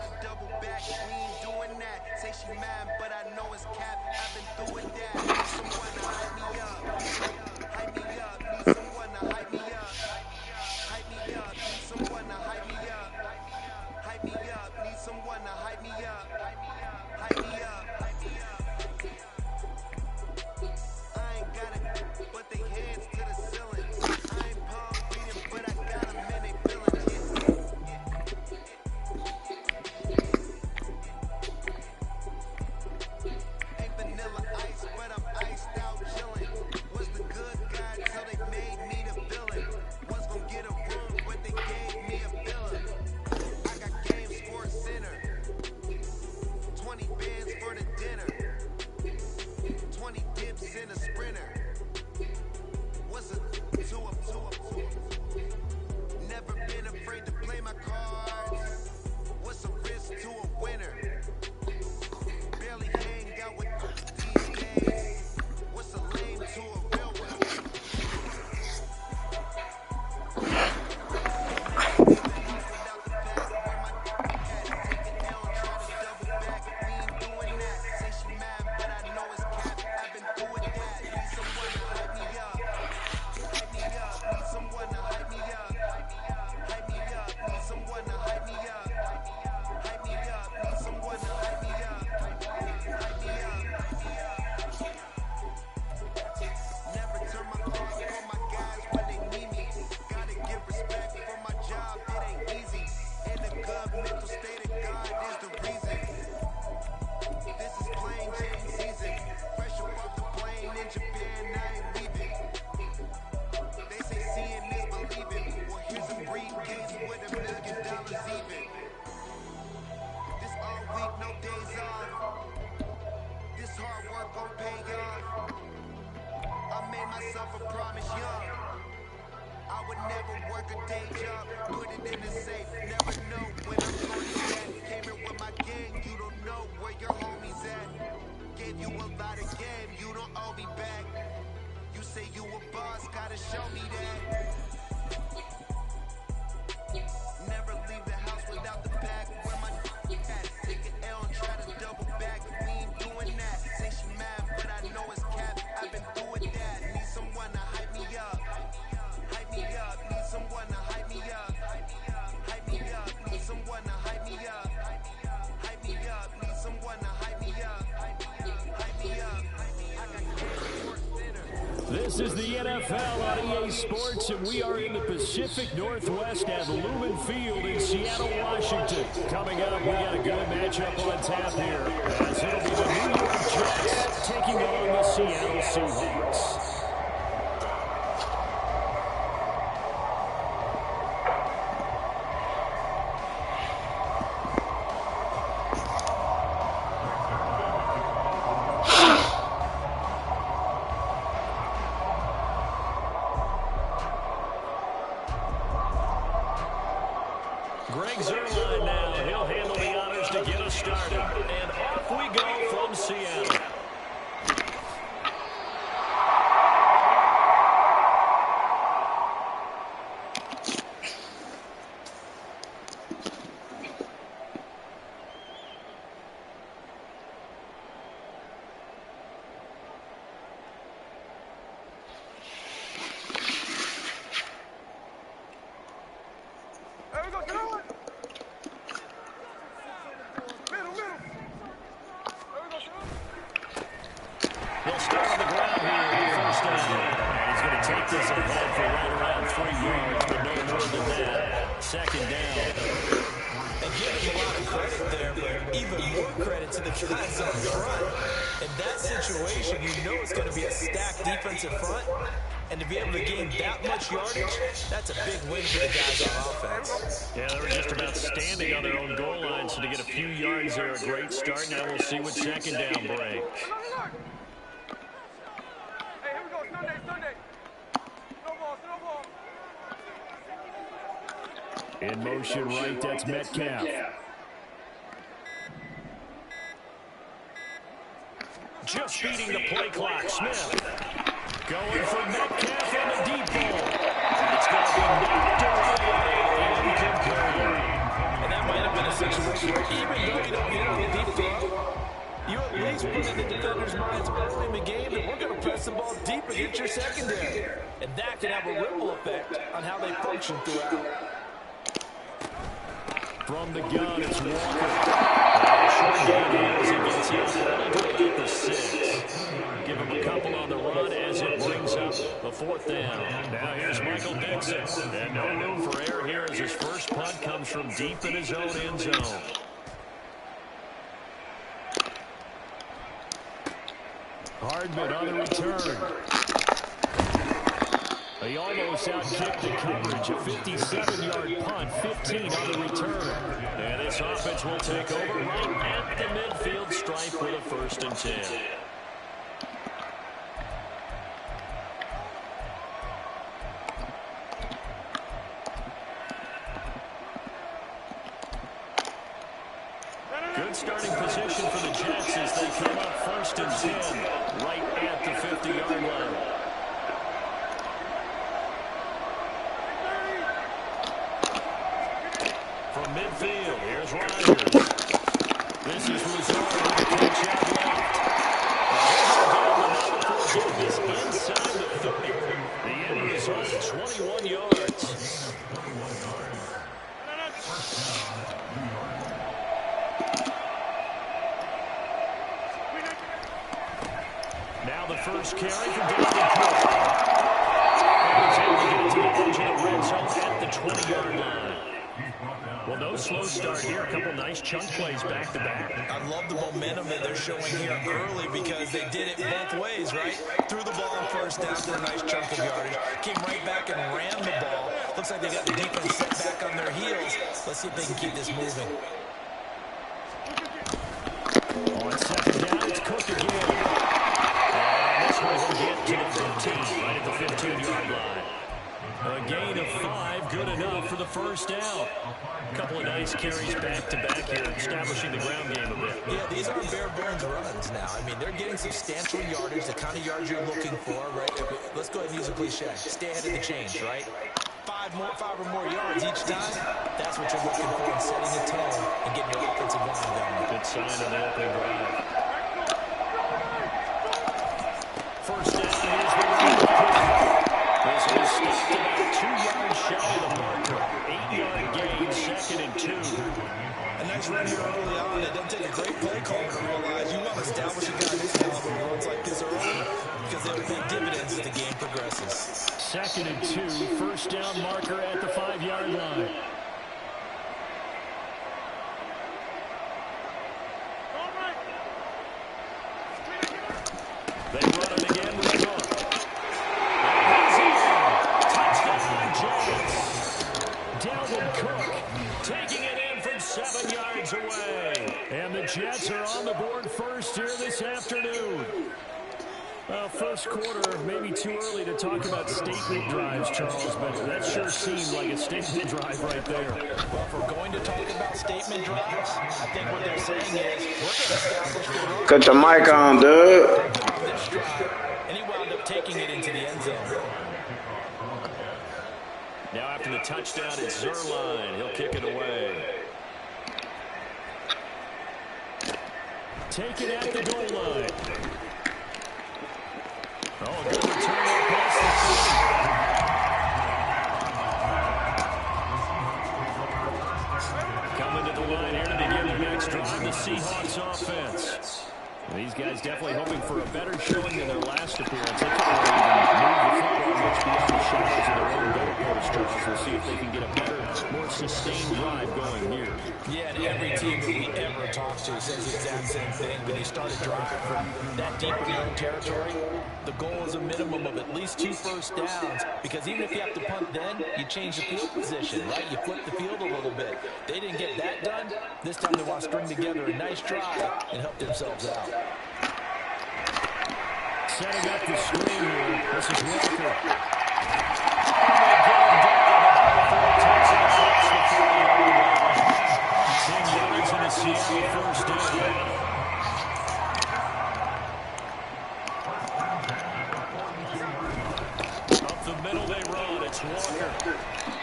This is the NFL on EA Sports, and we are in the Pacific Northwest at Lumen Field in Seattle, Washington. Coming up, we got a good matchup on tap here, as it'll be the New York Jets taking on the Seattle Seahawks. Greg Zuerlein now. He'll handle the honors to get us started. And off we go from Seattle. He'll start on the ground here, first down. And he's going to take this and hold for right around 3 yards, but no more than that. Second down. And give him a lot of credit there, but even more credit to the guys up front. In that situation, you know it's going to be a stacked defensive front. And to be able to gain that much yardage, that's a big win for the guys on offense. Yeah, they were just about standing on their own goal line, so to get a few yards there, a great start. Now we'll see what second down break. In motion right, that's Metcalf. Just beating the play clock. Smith going for Metcalf on the deep ball. That's going to be knocked away and incomplete. And that might have been a situation where even though you don't get on the deep throw, you at least put in the defenders' minds early in the game that we're going to press the ball deep against your secondary. And that can have a ripple effect on how they function throughout. From the gun, it's Walker. Short gain here as he gets out only to about the 6. Give him a couple on the run as it brings up the 4th down. Now here's Michael Dixon. And no room for error here as his first punt comes from deep in his own end zone. Hardman on the return. He almost out-kicked the coverage. A 57-yard punt, 15 on the return. And this offense will take over right at the midfield stripe with a 1st and 10. Good starting position for the Jets as they come up 1st and 10 right at the 50-yard line. From midfield, here's Rodgers. This is Lazard with the catch out left. This inside the 30. The end result, 21 yards. Now the first carry from Dalvin Cook. And he's able to get to the edge of the red zone at the 20-yard line. Well, no slow start here. A couple nice chunk plays back-to-back. I love the momentum that they're showing here early because they did it both ways, right? Threw the ball on 1st down to a nice chunk of yardage. Came right back and ran the ball. Looks like they got the defense set back on their heels. Let's see if they can keep this moving. On 2nd down, it's Cook again. And this one will get to the 15, right at the 15-yard line. A gain of 5, good enough for the 1st down. A couple of nice carries back-to-back here, establishing the ground game a bit. Yeah, these aren't bare-bones runs now. I mean, they're getting substantial yardage, the kind of yards you're looking for, right? Let's go ahead and use a cliche. Stay ahead of the change, right? 5 or more yards each time. That's what you're looking for in setting the tone and getting your offensive line going. Good sign of the opening drive. 1st down, here's the run. This is stopped about 2 yards shy of the marker. 8-yard gain, 2nd and 2. A nice run here early on. It doesn't take a great play caller to realize you want to establish a guy this caliber runs like this early because they'll pay dividends as the game progresses. 2nd and 2, 1st down marker at the 5-yard line. They run it again with Cook. Touchdown, Jets. Dalvin Cook taking it in from 7 yards away. And the Jets are on the board first here this afternoon. Well, first quarter, maybe too early to talk about statement drives, Charles, but that sure seemed like a statement drive right there. Well, if we're going to talk about statement drives, I think what they're saying is we're going to establish the run. Cut your mic on, dude. This drive, and he wound up taking it into the end zone. Now after the touchdown, it's Zuerlein. He'll kick it away. Take it at the goal line. Oh, good return past the 30. Coming to the line here to begin the next drive, the Seahawks offense. And these guys definitely hoping for a better showing than their last appearance. They can't even move the football much beyond the shadows of their own goalpost, Charles. We'll see if they can get a better, more sustained drive going here. Yeah, and every team that we ever talk to says the exact same thing. When you start a drive from that deep in your own territory, the goal is a minimum of at least 2 first downs, because even if you have to punt then, you change the field position, right? You flip the field a little bit. They didn't get that done. This time they want to string together a nice drive and help themselves out. Setting up the screen here. This is Walker. First down. Up the middle they run. It's Walker.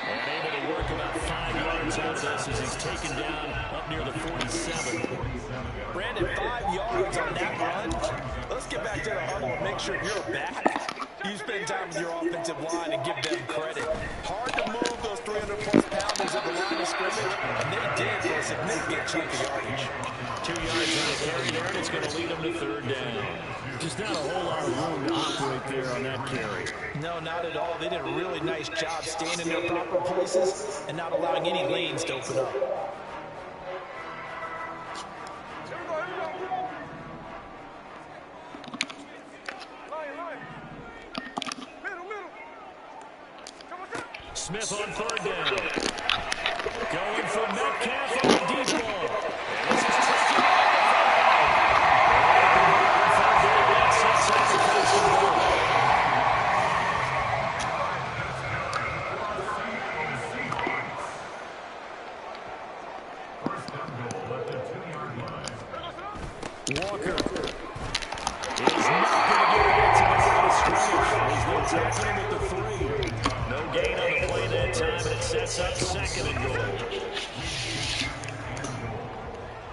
And able to work about 5 yards out of this as he's taken down up near the 47. Brandon, 5 yards on that run. Let's get back to the huddle and make sure you're back. You spend time with your offensive line and give them credit. Hard to move those 300-plus pounders at the line of scrimmage. yardage, and they did for a significant chunk of yardage. 2 yards on the carry there, and it's going to lead them to third down. Just not a whole lot of room to operate there on that carry. No, not at all. They did a really nice job staying in their proper places and not allowing any lanes to open up. Smith on third down. Going for Metcalf on the deep ball. And this is taken off. Third down, that sets up the first and goal. Walker is not going to get it to the line of scrimmage. He's going to tackle him at the 3. No gain on the play that time, and it sets up second and goal.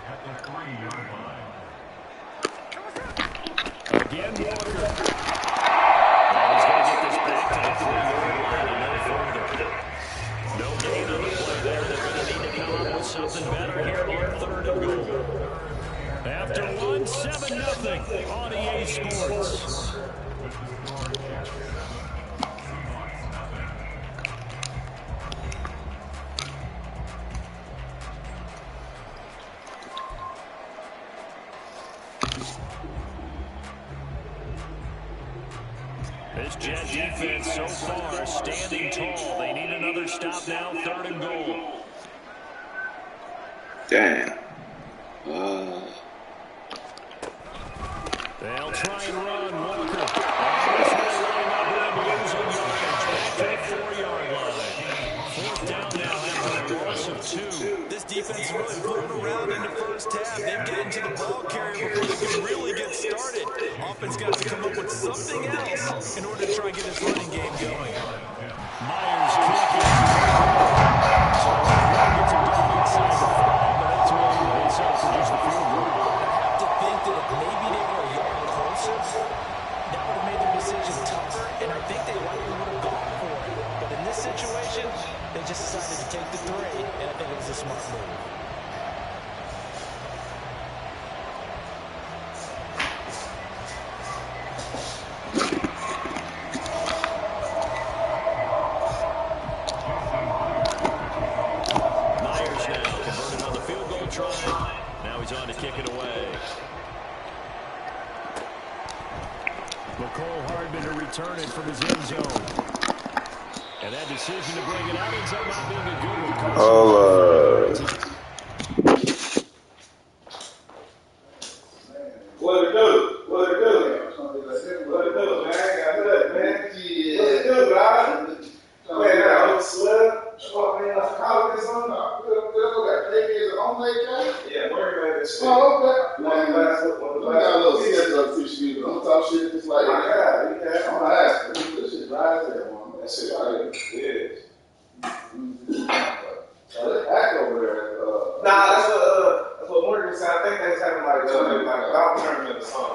At the 3-yard line. Again, Walker. And he's going to get this back to the 3-yard line and no further. No gain on the play there. They're going to need to come up with something better here on third and goal. After 1, 7-0 on EA Sports. This Jet defense so far standing tall. They need another stop now, third and goal. Damn. They'll try and run. Walker. This will line up and losing yards. Back to the 4-yard line. Fourth down now after a loss of 2. This defense really blew around in the first half. They've gotten to the ball carrier before they can really get started. Offense got to come up with something else in order to try and get this running game going. Myers kicking. So gets him down inside the 5, but that's where they set up for just the field goal. I have to think that if maybe they were a yard closer, that would have made their decision tougher, and I think they likely would have gone for it. But in this situation, they just decided to take the 3, and I think it was a smart move. Now he's on to kick it away. McCole Hardman to return it from his end zone. And that decision to bring it out ends up not being a good one. What it do? What it do? What it do, man? Got good, man. Yeah. What it do, bro? Man, now, slip. Oh, man, I college this on. Got 3 years on that game? Yeah, worry about this shit. Oh, okay. One class. Got a little shit. Don't talk shit just like that. Yeah, I'm not asking. This shit rise there, man. That shit right here. Yeah. Act over there. Nah, that's what Morgan was saying. I think they was having like a golf tournament or something.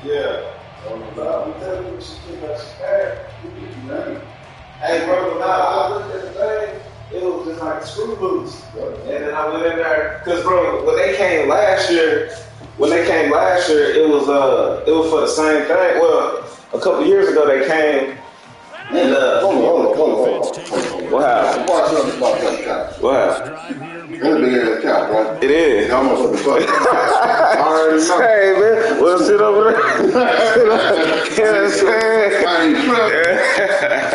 Yeah. Hey, bro, I looked at the thing. It was just like screw loose. And then I went in there, cause bro, when they came last year, it was for the same thing. Well, a couple years ago they came and hold on. What happened? What happened? It is. Almost the fuck. Hey man, well sit over there. You know what I'm saying?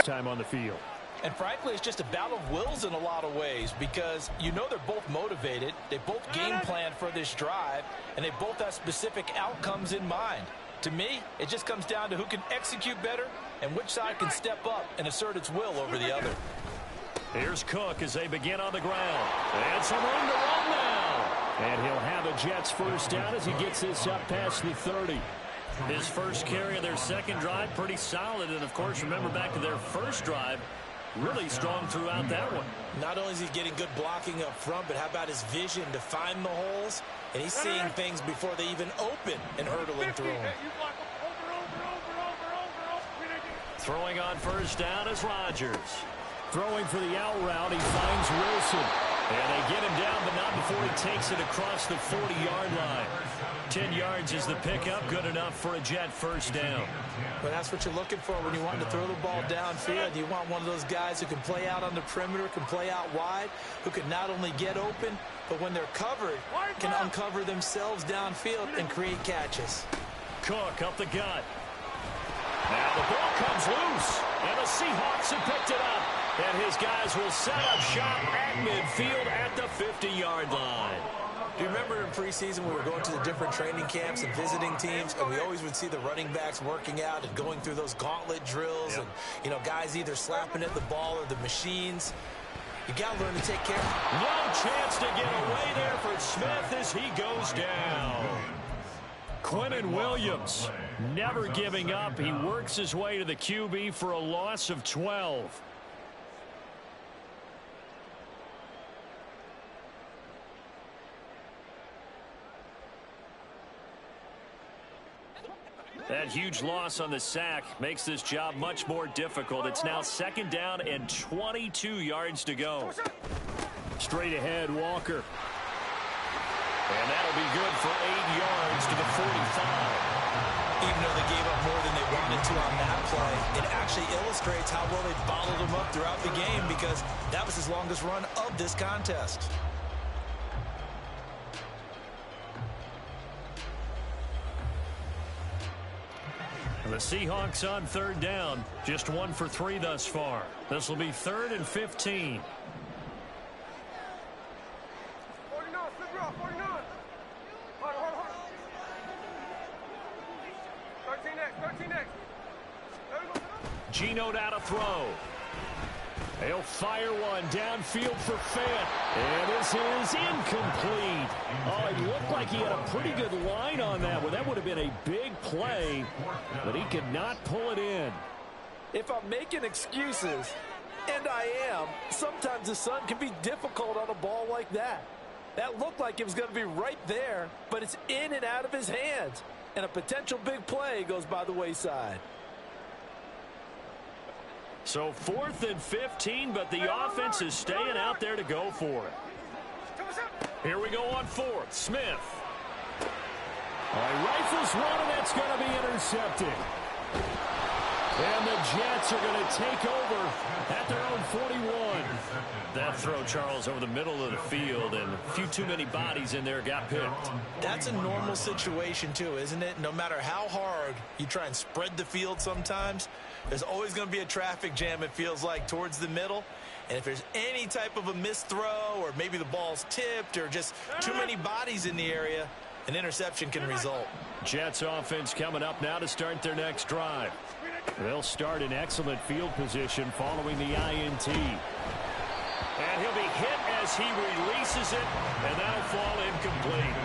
Time on the field. And frankly, it's just a battle of wills in a lot of ways because you know they're both motivated, they both game plan for this drive, and they both have specific outcomes in mind. To me, it just comes down to who can execute better and which side can step up and assert its will over the other. Here's Cook as they begin on the ground. And some room to run now. And he'll have a Jets first down as he gets this up past the 30. His first carry of their second drive, pretty solid. And, of course, remember back to their first drive, really strong throughout that one. Not only is he getting good blocking up front, but how about his vision to find the holes? And he's seeing things before they even open and hurdling through them. Throwing on first down is Rodgers. Throwing for the out route, he finds Wilson. And they get him down, but not before he takes it across the 40-yard line. 10 yards is the pickup, good enough for a Jet first down. But that's what you're looking for when you want to throw the ball downfield. You want one of those guys who can play out on the perimeter, can play out wide, who can not only get open, but when they're covered, can uncover themselves downfield and create catches. Cook up the gut. Now the ball comes loose, and the Seahawks have picked it up. And his guys will set up shop at midfield at the 50-yard line. Do you remember in preseason we were going to the different training camps and visiting teams, and we always would see the running backs working out and going through those gauntlet drills, and, you know, guys either slapping at the ball or the machines. You got to learn to take care. No chance to get away there for Smith as he goes down. Quinnen Williams never giving up. He works his way to the QB for a loss of 12. That huge loss on the sack makes this job much more difficult. It's now second down and 22 yards to go. Straight ahead, Walker. And that'll be good for 8 yards to the 45. Even though they gave up more than they wanted to on that play, it actually illustrates how well they bottled them up throughout the game, because that was his longest run of this contest. And the Seahawks on third down, just 1 for 3 thus far. This will be 3rd and 15. 49, 49. Hold on. 13 next. Geno out to throw. He'll fire one downfield for Fant. And this is incomplete. Oh, it looked like he had a pretty good line on that one. That would have been a big play, but he could not pull it in. If I'm making excuses, and I am, sometimes the sun can be difficult on a ball like that. That looked like it was going to be right there, but it's in and out of his hands. And a potential big play goes by the wayside. So 4th and 15, but the offense is staying out there to go for it. Here we go on 4th. Smith. He rifles one, and that's going to be intercepted. And the Jets are going to take over at their own 41. That throw, Charles, over the middle of the field, and a few too many bodies in there got picked. That's a normal situation, too, isn't it? No matter how hard you try and spread the field sometimes, there's always going to be a traffic jam, it feels like, towards the middle. And if there's any type of a missed throw, or maybe the ball's tipped, or just too many bodies in the area, an interception can result. Jets offense coming up now to start their next drive. They'll start in excellent field position following the INT. And he'll be hit as he releases it, and that'll fall incomplete.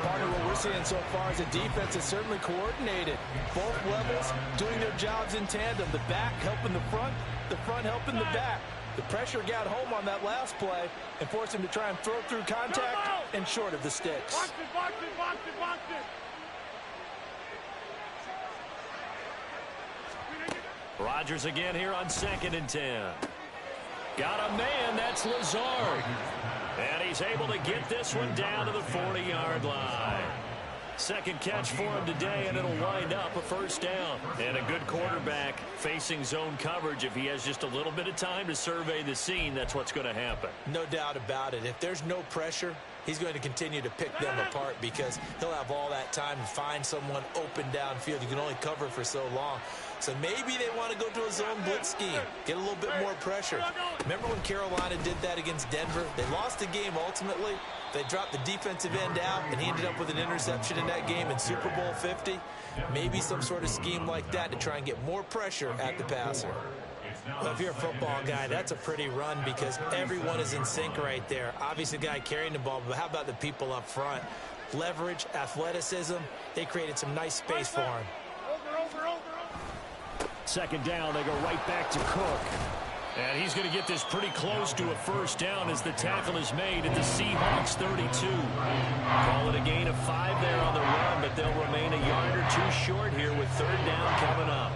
Partner, what we're seeing so far is the defense is certainly coordinated. Both levels doing their jobs in tandem. The back helping the front helping the back. The pressure got home on that last play and forced him to try and throw through contact and short of the sticks. Box it. Rodgers again here on 2nd and 10. Got a man, that's Lazard. And he's able to get this one down to the 40-yard line. Second catch for him today, and it'll wind up a first down. And a good quarterback facing zone coverage. If he has just a little bit of time to survey the scene, that's what's going to happen. No doubt about it. If there's no pressure, he's going to continue to pick them apart, because he'll have all that time to find someone open downfield. You can only cover for so long. So maybe they want to go to a zone blitz scheme, get a little bit more pressure. Remember when Carolina did that against Denver? They lost the game ultimately. They dropped the defensive end out, and he ended up with an interception in that game in Super Bowl 50. Maybe some sort of scheme like that to try and get more pressure at the passer. Well, if you're a football guy, that's a pretty run, because everyone is in sync right there. Obviously, the guy carrying the ball, but how about the people up front? Leverage, athleticism, they created some nice space for him. Second down, they go right back to Cook. And he's going to get this pretty close to a first down as the tackle is made at the Seahawks 32. Call it a gain of 5 there on the run, but they'll remain a yard or two short here with third down coming up.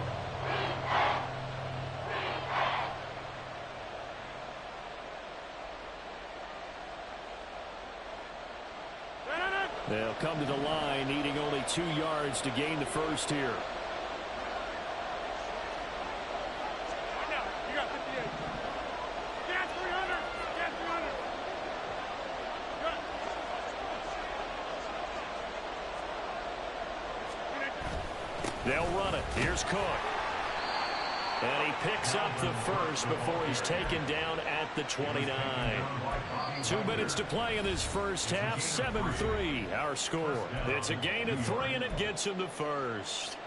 They'll come to the line, needing only 2 yards to gain the first here. You got 58. Gas 300. Gas 300. They'll run it. Here's Cook. And he picks up the first before he's taken down at the 29. 2 minutes to play in this first half. 7-3 our score. It's a gain of 3, and it gets him the first.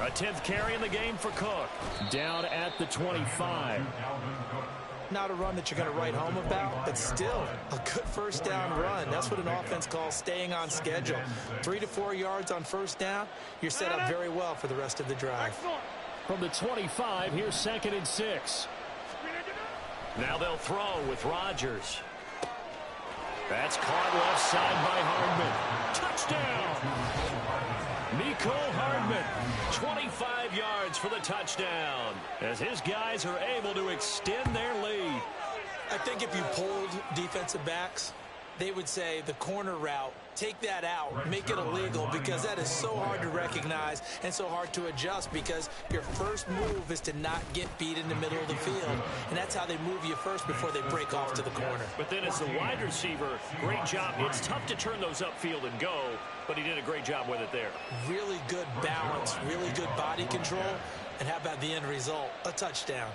A 10th carry in the game for Cook. Down at the 25. Not a run that you're going to write home about, but still a good first down run. That's what an offense calls staying on schedule. 3 to 4 yards on first down. You're set up very well for the rest of the drive. From the 25, here's 2nd and 6. Now they'll throw with Rodgers. That's caught left side by Hardman. Touchdown! Mecole Hardman, 25 yards for the touchdown, as his guys are able to extend their lead. I think if you polled defensive backs, they would say the corner route, take that out, make it illegal, because that is so hard to recognize and so hard to adjust, because your first move is to not get beat in the middle of the field, and that's how they move you first before they break off to the corner. But then as the wide receiver, great job. It's tough to turn those upfield and go, but he did a great job with it there. Really good balance, really good body control, and how about the end result? A touchdown.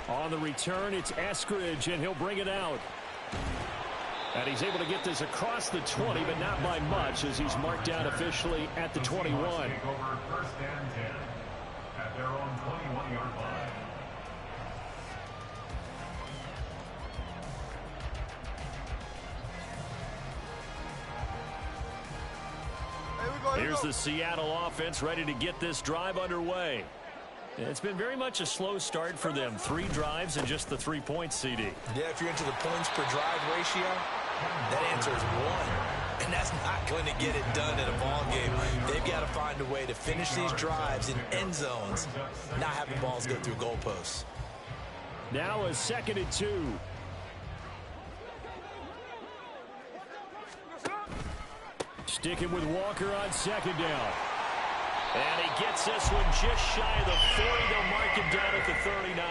On the return, it's Eskridge, and he'll bring it out. And he's able to get this across the 20, but not by much, as he's marked down officially at the 21. First and 10 at their own 21-yard line. Here's the Seattle offense ready to get this drive underway. It's been very much a slow start for them. 3 drives and just the 3 points, CD. Yeah, if you're into the points per drive ratio, that answer is 1. And that's not going to get it done in a ball game. They've got to find a way to finish these drives in end zones, not having balls go through goalposts. Now a 2nd and 2. Sticking with Walker on 2nd down. And he gets this one just shy of the 40. They'll mark him down at the 39.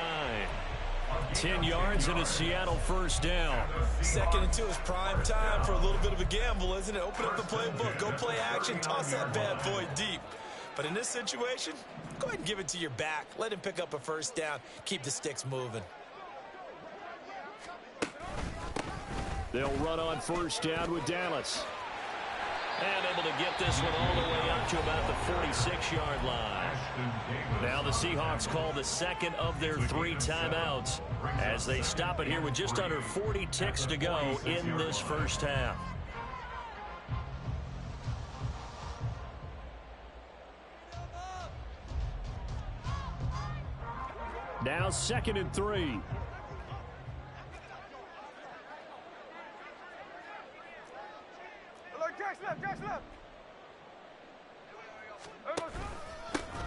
10 yards and a Seattle first down. 2nd and 2 is prime time for a little bit of a gamble, isn't it? Open up the playbook, go play action, toss that bad boy deep. But in this situation, go ahead and give it to your back. Let him pick up a first down. Keep the sticks moving. They'll run on first down with Dallas. And able to get this one all the way up to about the 46-yard line. Now the Seahawks call the 2nd of their 3 timeouts as they stop it here with just under 40 ticks to go in this first half. Now 2nd and 3.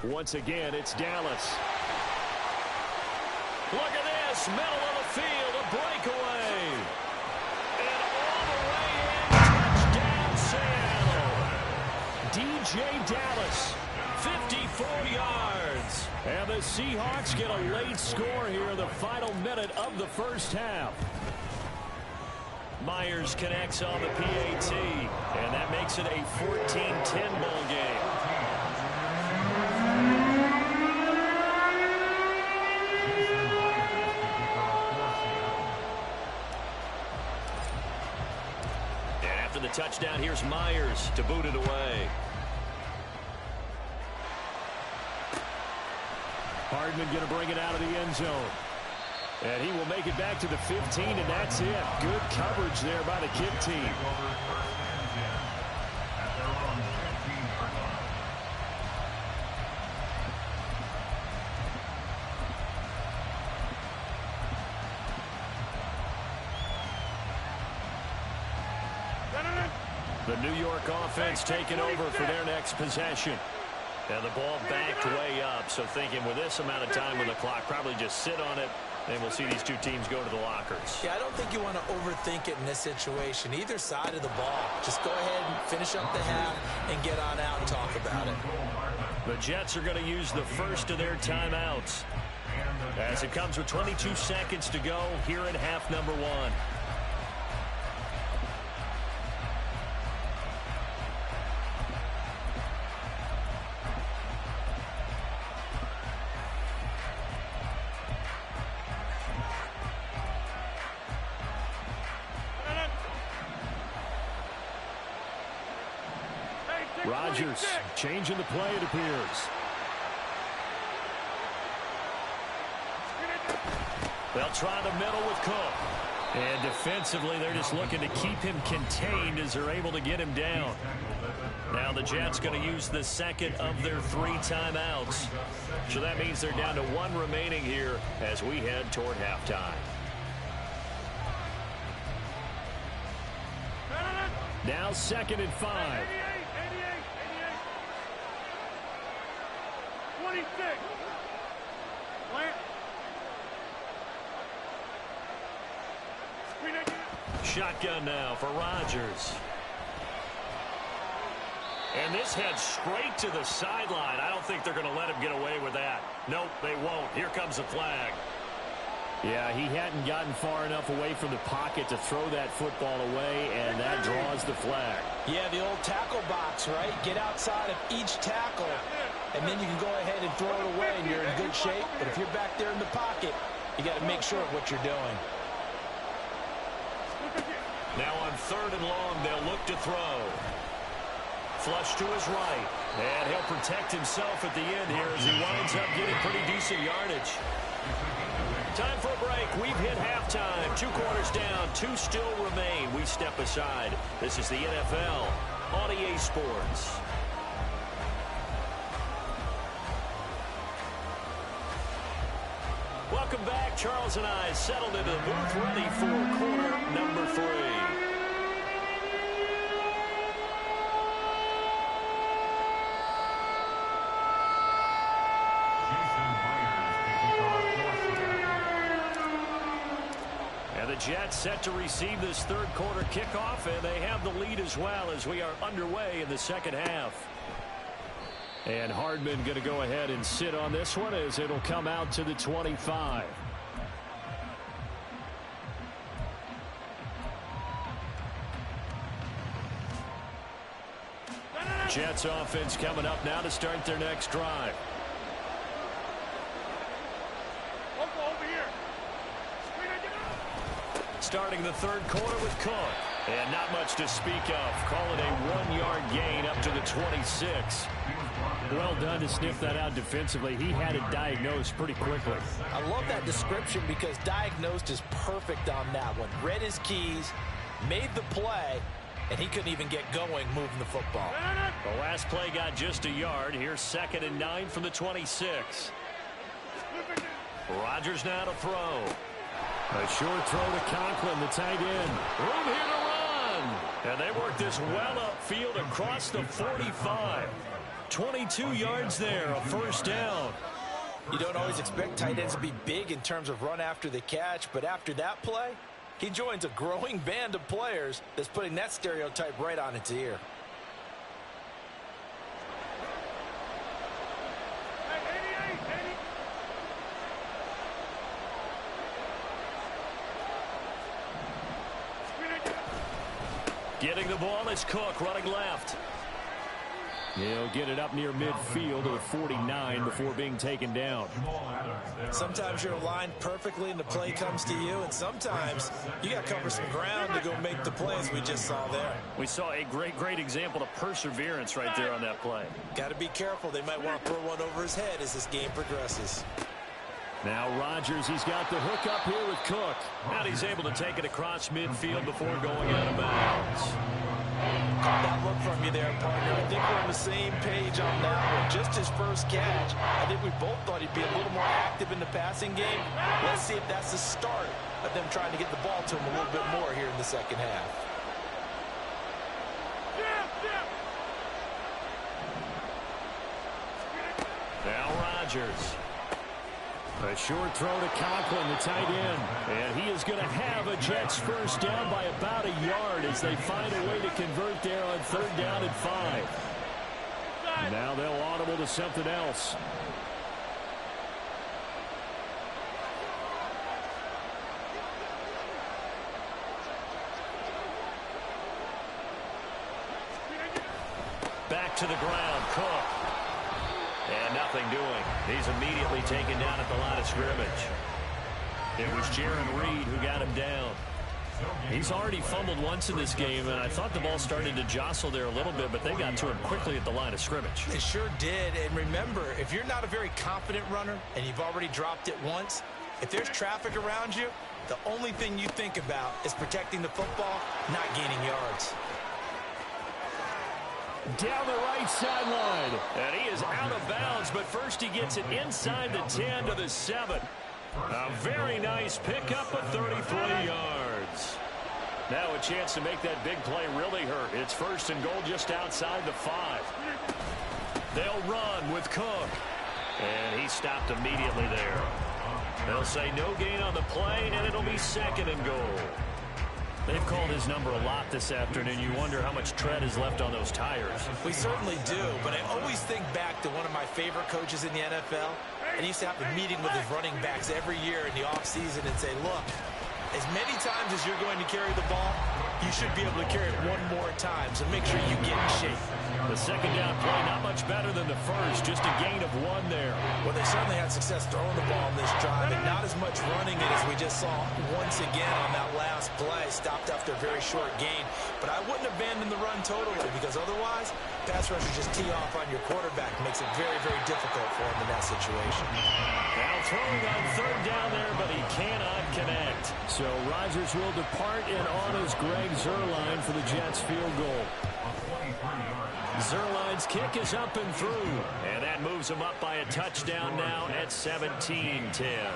Once again, it's Dallas. Look at this, middle of the field, a breakaway. And all the way in, touchdown Seattle. DJ Dallas, 54 yards. And the Seahawks get a late score here in the final minute of the first half. Myers connects on the PAT, and that makes it a 14-10 ball game. And after the touchdown, here's Myers to boot it away. Hardman going to bring it out of the end zone. And he will make it back to the 15, and that's it. Good coverage there by the kick team. The New York offense taking over for their next possession. And the ball backed way up, so thinking with this amount of time on the clock, probably just sit on it, and we'll see these two teams go to the lockers. Yeah, I don't think you want to overthink it in this situation. Either side of the ball. Just go ahead and finish up the half and get on out and talk about it. The Jets are going to use the first of their timeouts as it comes with 22 seconds to go here in half number one. Rodgers changing the play, it appears. They'll try the middle with Cook. And defensively, they're just looking to keep him contained as they're able to get him down. Now the Jets going to use the second of their 3 timeouts. So that means they're down to 1 remaining here as we head toward halftime. Now 2nd and 5. 26. Plant. Shotgun now for Rodgers. And this heads straight to the sideline. I don't think they're going to let him get away with that. Nope, they won't. Here comes the flag. Yeah, he hadn't gotten far enough away from the pocket to throw that football away, and that draws the flag. Yeah, the old tackle box, right? Get outside of each tackle, and then you can go ahead and throw it away, and you're in good shape. But if you're back there in the pocket, you got to make sure of what you're doing. Now on 3rd and long, they'll look to throw. Flush to his right, and he'll protect himself at the end here as he winds up getting pretty decent yardage. Time for a break. We've hit halftime. 2 quarters down. 2 still remain. We step aside. This is the NFL on EA Sports. Welcome back. Charles and I settled into the booth ready for quarter number 3. Jets set to receive this 3rd quarter kickoff, and they have the lead as well as we are underway in the 2nd half. And Hardman going to go ahead and sit on this one as it'll come out to the 25. Jets offense coming up now to start their next drive. Starting the 3rd quarter with Cook. And not much to speak of. Call it a 1-yard gain up to the 26. Well done to sniff that out defensively. He had it diagnosed pretty quickly. I love that description because diagnosed is perfect on that one. Read his keys, made the play, and he couldn't even get going moving the football. The last play got just a yard. Here's 2nd and 9 from the 26. Rodgers now to throw. A short throw to Conklin, the tight end. Room here to run. And they work this well upfield across the 45. 22 yards there, a 1st down. You don't always expect tight ends to be big in terms of run after the catch, but after that play, he joins a growing band of players that's putting that stereotype right on its ear. Getting the ball is Cook running left. He'll get it up near midfield to the 49 before being taken down. Sometimes you're aligned perfectly and the play comes to you, and sometimes you got to cover some ground to go make the plays we just saw there. We saw a great example of perseverance right there on that play. Got to be careful. They might want to throw one over his head as this game progresses. Now Rodgers, he's got the hook up here with Cook. Now he's able to take it across midfield before going out of bounds. Caught that look from you there, partner. I think we're on the same page on that one. Just his first catch. I think we both thought he'd be a little more active in the passing game. Let's see if that's the start of them trying to get the ball to him a little bit more here in the 2nd half. Rodgers. A short throw to Conklin, the tight end. And he is going to have a Jets first down by about a yard as they find a way to convert there on 3rd down and 5. Now they'll audible to something else. Back to the ground, Cook. And nothing doing. He's immediately taken down at the line of scrimmage. It was Jarran Reed who got him down. He's already fumbled once in this game, and I thought the ball started to jostle there a little bit, but they got to him quickly at the line of scrimmage. It sure did. And remember, if you're not a very confident runner and you've already dropped it once, if there's traffic around you, the only thing you think about is protecting the football, not gaining yards. Down the right sideline, and he is out of bounds, but first he gets it inside the 10 to the 7. A very nice pickup of 33 yards. Now a chance to make that big play really hurt. It's 1st and goal just outside the 5. They'll run with Cook, and he stopped immediately there. They'll say no gain on the play, and it'll be 2nd and goal. They've called his number a lot this afternoon. You wonder how much tread is left on those tires. We certainly do, but I always think back to one of my favorite coaches in the NFL, and he used to have a meeting with his running backs every year in the offseason and say, look, as many times as you're going to carry the ball, you should be able to carry it one more time, so make sure you get in shape. The 2nd down play not much better than the 1st, just a gain of 1 there. Well, they certainly had success throwing the ball in this drive, and not as much running it as we just saw once again on that last play. Stopped after a very short gain. But I wouldn't abandon the run totally, because otherwise, pass rushers just tee off on your quarterback. Makes it very, very difficult for him in that situation. Now throwing on 3rd down there, but he cannot connect. So Rodgers will depart, and on is Greg Zuerlein for the Jets field goal. Zuerlein's kick is up and through, and that moves him up by a touchdown now at 17-10.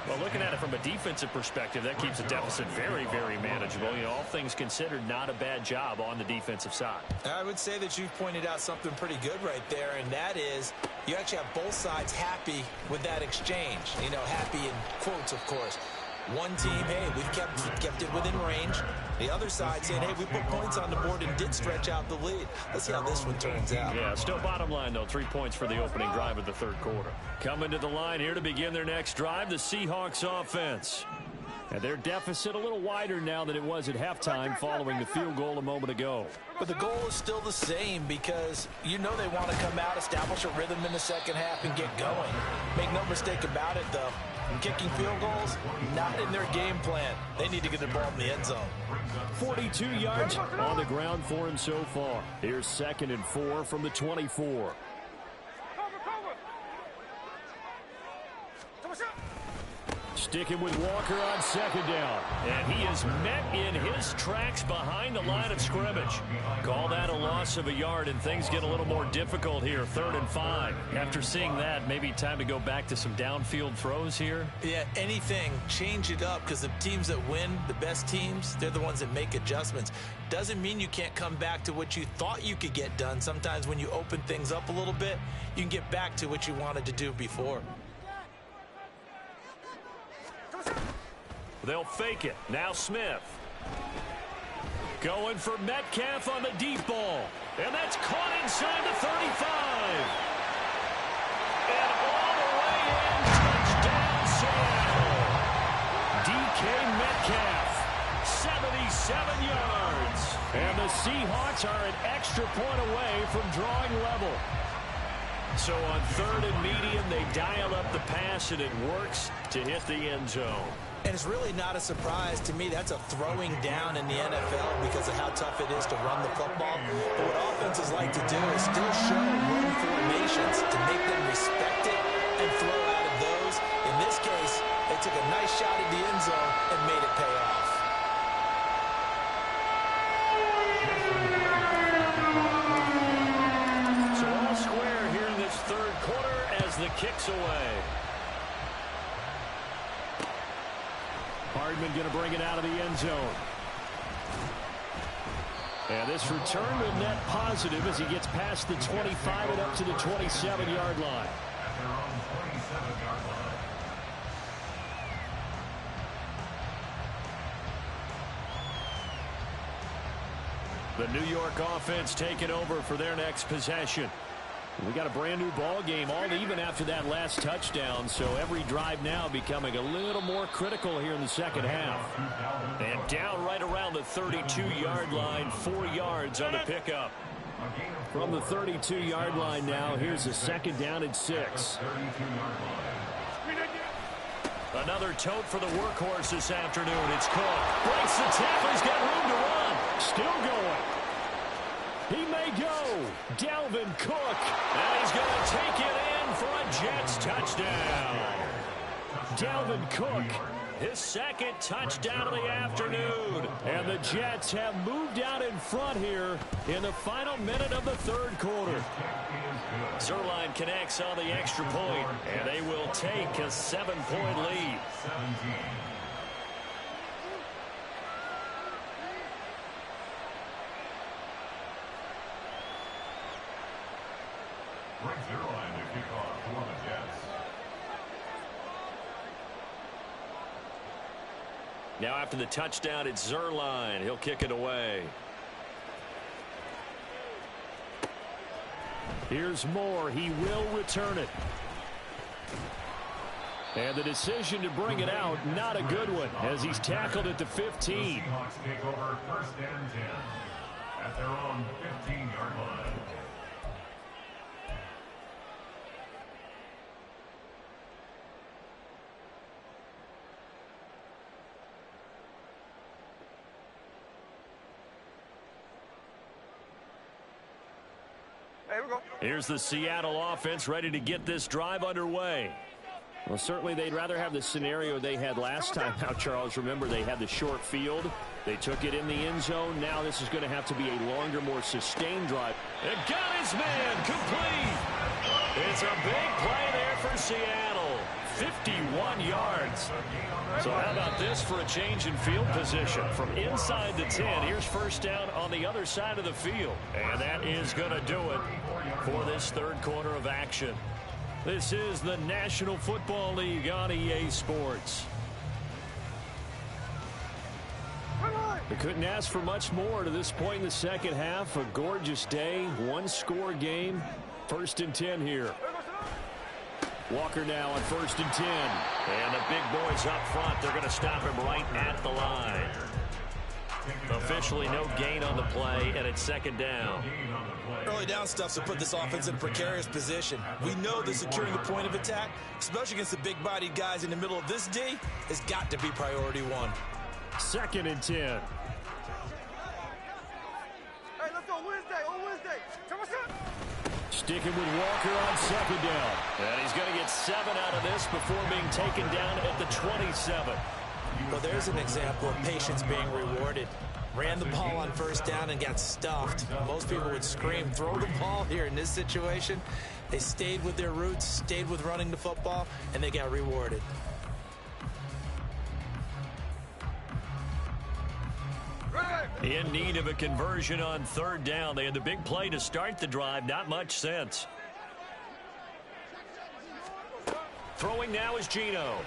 Well, looking at it from a defensive perspective, that keeps the deficit very, very manageable. You know, all things considered, not a bad job on the defensive side. I would say that you've pointed out something pretty good right there, and that is you actually have both sides happy with that exchange. You know, happy in quotes, of course. One team, hey, we've kept it within range. The other side saying, hey, we put points on the board and did stretch out the lead. Let's see how this one turns out. Yeah, still bottom line, though, 3 points for the opening drive of the 3rd quarter. Coming to the line here to begin their next drive, the Seahawks offense. And their deficit a little wider now than it was at halftime following the field goal a moment ago. But the goal is still the same because you know they want to come out, establish a rhythm in the 2nd half, and get going. Make no mistake about it, though. Kicking field goals, not in their game plan. They need to get the ball in the end zone. 42 yards on the ground for him so far. Here's 2nd and 4 from the 24. Sticking with Walker on 2nd down. And he is met in his tracks behind the line of scrimmage. Call that a loss of a yard, and things get a little more difficult here. 3rd and 5. After seeing that, maybe time to go back to some downfield throws here. Yeah, anything. Change it up, because the teams that win, the best teams, they're the ones that make adjustments. Doesn't mean you can't come back to what you thought you could get done. Sometimes when you open things up a little bit, you can get back to what you wanted to do before. They'll fake it. Now Smith. Going for Metcalf on the deep ball. And that's caught inside the 35. And all the way in, touchdown Seattle. DK Metcalf, 77 yards. And the Seahawks are an extra point away from drawing level. So on 3rd and medium, they dial up the pass, and it works to hit the end zone. And it's really not a surprise to me. That's a throwing down in the NFL because of how tough it is to run the football. But what offenses like to do is still show run formations to make them respect it and throw out of those. In this case, they took a nice shot at the end zone and made it pay off. So all square here in this 3rd quarter as the kick's away. Hardman going to bring it out of the end zone. And this return will net positive as he gets past the 25 and up to the 27-yard line. The New York offense taking over for their next possession. We got a brand new ball game, all even after that last touchdown, so every drive now becoming a little more critical here in the second half. And down right around the 32-yard line, 4 yards on the pickup. From the 32-yard line now, here's a second down and 6. Another tote for the workhorse this afternoon. It's Cook. Breaks the tackle. He's got room to run. Still going. He may go. Dalvin Cook. And he's going to take it in for a Jets touchdown. Dalvin Cook, his second touchdown of the afternoon. And the Jets have moved out in front here in the final minute of the third quarter. Zuerlein connects on the extra point, and they will take a 7-point lead. Zuerlein to kick off for the Jets. Now after the touchdown, it's Zuerlein. He'll kick it away. Here's Moore. He will return it. And the decision to bring it out, not a good one, as he's tackled at the 15. Seahawks take over 1st and 10 at their own 15-yard line. Here's the Seattle offense ready to get this drive underway. Well, certainly they'd rather have the scenario they had last time. Now, Charles, remember they had the short field. They took it in the end zone. Now this is going to have to be a longer, more sustained drive. It got his man complete. It's a big play there for Seattle. 51 yards. So how about this for a change in field position? From inside the 10, here's first down on the other side of the field. And that is going to do it for this third quarter of action. This is the National Football League on EA Sports. They couldn't ask for much more to this point in the second half. A gorgeous day, one-score game. 1st and 10 here. Walker now on 1st and 10. And the big boys up front, they're going to stop him right at the line. Officially no gain on the play, and it's 2nd down. Early down stuff to put this offense in a precarious position. We know that securing the point of attack, especially against the big-bodied guys in the middle of this D, has got to be priority 1. 2nd and 10. Hey, let's go Wednesday. On Wednesday. Come on, son. Sticking with Walker on 2nd down. And he's going to get 7 out of this before being taken down at the 27. Well, there's an example of patience being rewarded. Ran the ball on 1st down and got stuffed. Most people would scream, throw the ball here in this situation. They stayed with their roots, stayed with running the football, and they got rewarded. In need of a conversion on 3rd down. They had the big play to start the drive. Not much sense. Throwing now is Geno.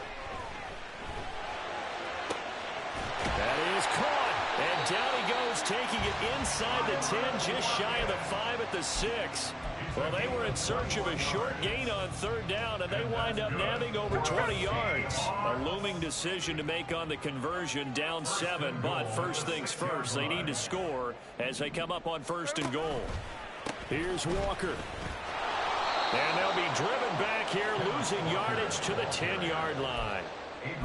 That is caught. And down he goes, taking it inside the 10, just shy of the 5 at the 6. Well, they were in search of a short gain on 3rd down, and they wind up nabbing over 20 yards. A looming decision to make on the conversion, down 7. But first things first, they need to score as they come up on 1st and goal. Here's Walker. And they'll be driven back here, losing yardage to the 10-yard line.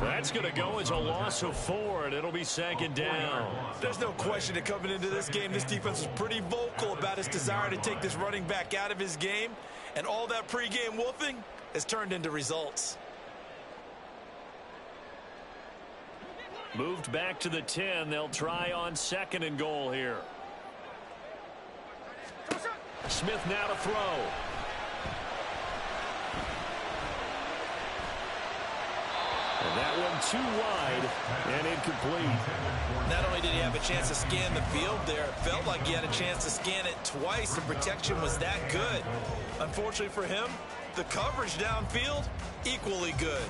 That's going to go as a loss of 4, and it'll be 2nd down. There's no question that coming into this game, this defense was pretty vocal about its desire to take this running back out of his game, and all that pregame wolfing has turned into results. Moved back to the 10. They'll try on 2nd and goal here. Smith now to throw. And that one too wide and incomplete. Not only did he have a chance to scan the field there, it felt like he had a chance to scan it twice. The protection was that good. Unfortunately for him, The coverage downfield, equally good.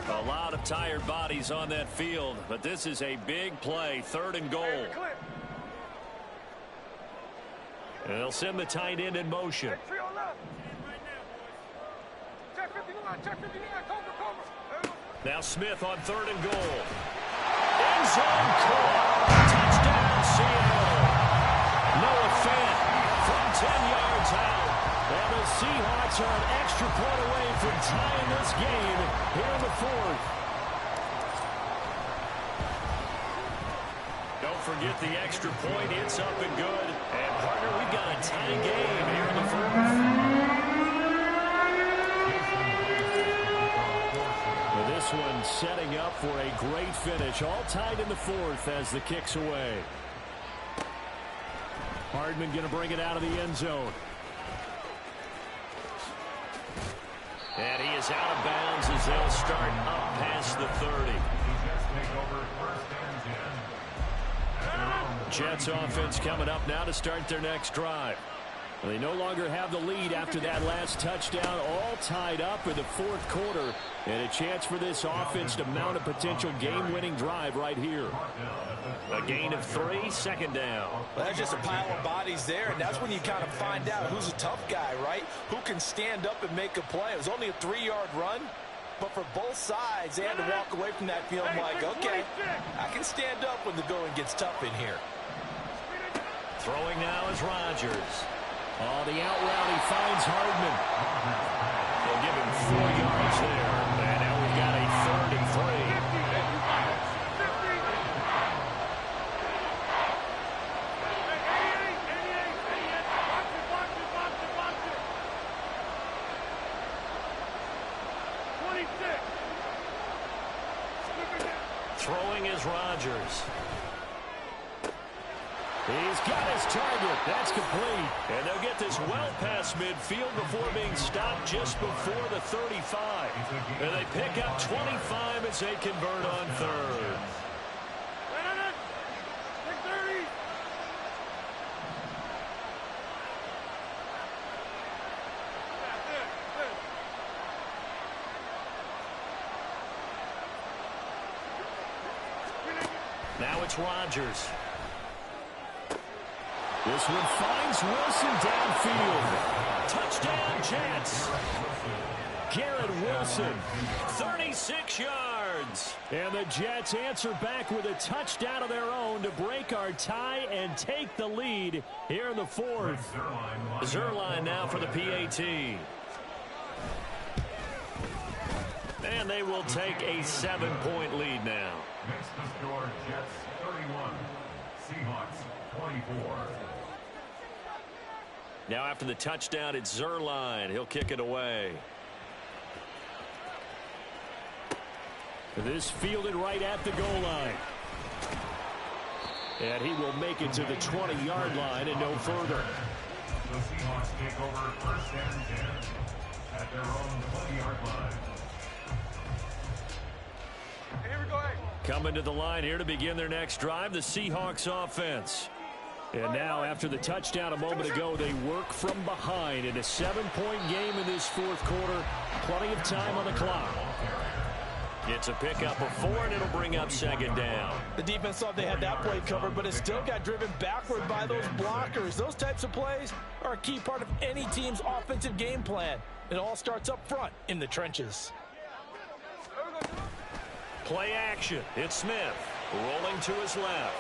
A lot of tired bodies on that field, but this is a big play, 3rd and goal. And they'll send the tight end in motion. Now Smith on 3rd and goal. End zone caught. Touchdown, Seattle. Noah Fant from 10 yards out. And the Seahawks are an extra point away from tying this game here in the 4th. Don't forget the extra point. It's up and good. And, partner, we've got a tie game here in the 4th. This one setting up for a great finish. All tied in the 4th as the kick's away. Hardman going to bring it out of the end zone. And he is out of bounds as they'll start up past the 30. Jets offense coming up now to start their next drive. They no longer have the lead after that last touchdown, all tied up in the 4th quarter, and a chance for this offense to mount a potential game-winning drive right here. A gain of 3, 2nd down. Well, that's just a pile of bodies there, and that's when you kind of find out who's a tough guy, right? Who can stand up and make a play. It was only a 3-yard run, but for both sides, they had to walk away from that feeling like, okay, I can stand up when the going gets tough in here. Throwing now is Rodgers. Oh, the out route, he finds Hardman. They'll give him 4 yards there. And now we've got a 3rd and 3. Throwing is Rodgers. He's got his target. That's complete. And they'll get this well past midfield before being stopped just before the 35. And they pick up 25 as they convert on 3rd. Now it's Rodgers. This one finds Wilson downfield. Touchdown, Jets. Garrett Wilson, 36 yards. And the Jets answer back with a touchdown of their own to break our tie and take the lead here in the 4th. Zuerlein now for the PAT. And they will take a 7-point lead now. Next to score, Jets 31, Seahawks 24. Now after the touchdown, it's Zuerlein. He'll kick it away. This fielded right at the goal line. And he will make it to the 20-yard line and no further. The Seahawks take over 1st and 10 at their own 20-yard line. Here we go. Coming to the line here to begin their next drive, the Seahawks offense. And now, after the touchdown a moment ago, they work from behind in a 7-point game in this 4th quarter. Plenty of time on the clock. It's a pickup of 4, and it'll bring up 2nd down. The defense thought they had that play covered, but it still got driven backward by those blockers. Those types of plays are a key part of any team's offensive game plan. It all starts up front in the trenches. Play action. It's Smith rolling to his left.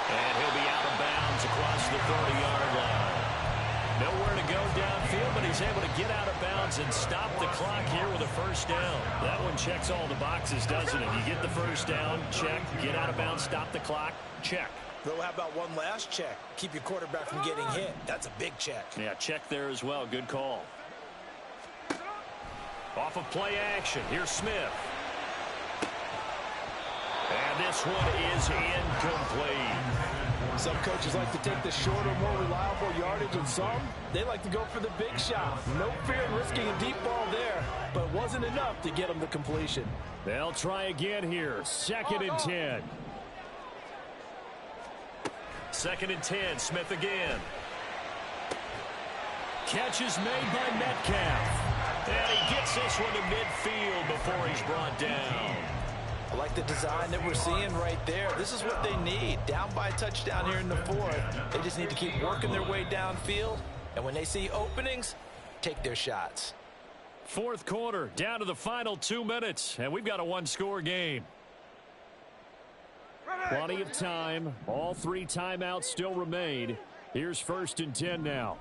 And he'll be out of bounds across the 30-yard line. Nowhere to go downfield, but he's able to get out of bounds and stop the clock here with a 1st down. That one checks all the boxes, doesn't it? You get the 1st down, check. Get out of bounds, stop the clock, check. Though, how about one last check? Keep your quarterback from getting hit. That's a big check. Yeah, check there as well. Good call. Off of play action. Here's Smith. And this one is incomplete. Some coaches like to take the shorter, more reliable yardage, and some, they like to go for the big shot. No fear in risking a deep ball there, but it wasn't enough to get them the completion. They'll try again here. 2nd and 10. 2nd and 10. Smith again. Catch is made by Metcalf. And he gets this one to midfield before he's brought down. I like the design that we're seeing right there. This is what they need. Down by a touchdown here in the 4th. They just need to keep working their way downfield. And when they see openings, take their shots. 4th quarter, down to the final 2 minutes. And we've got a one-score game. Plenty of time. All 3 timeouts still remain. Here's 1st and 10 now.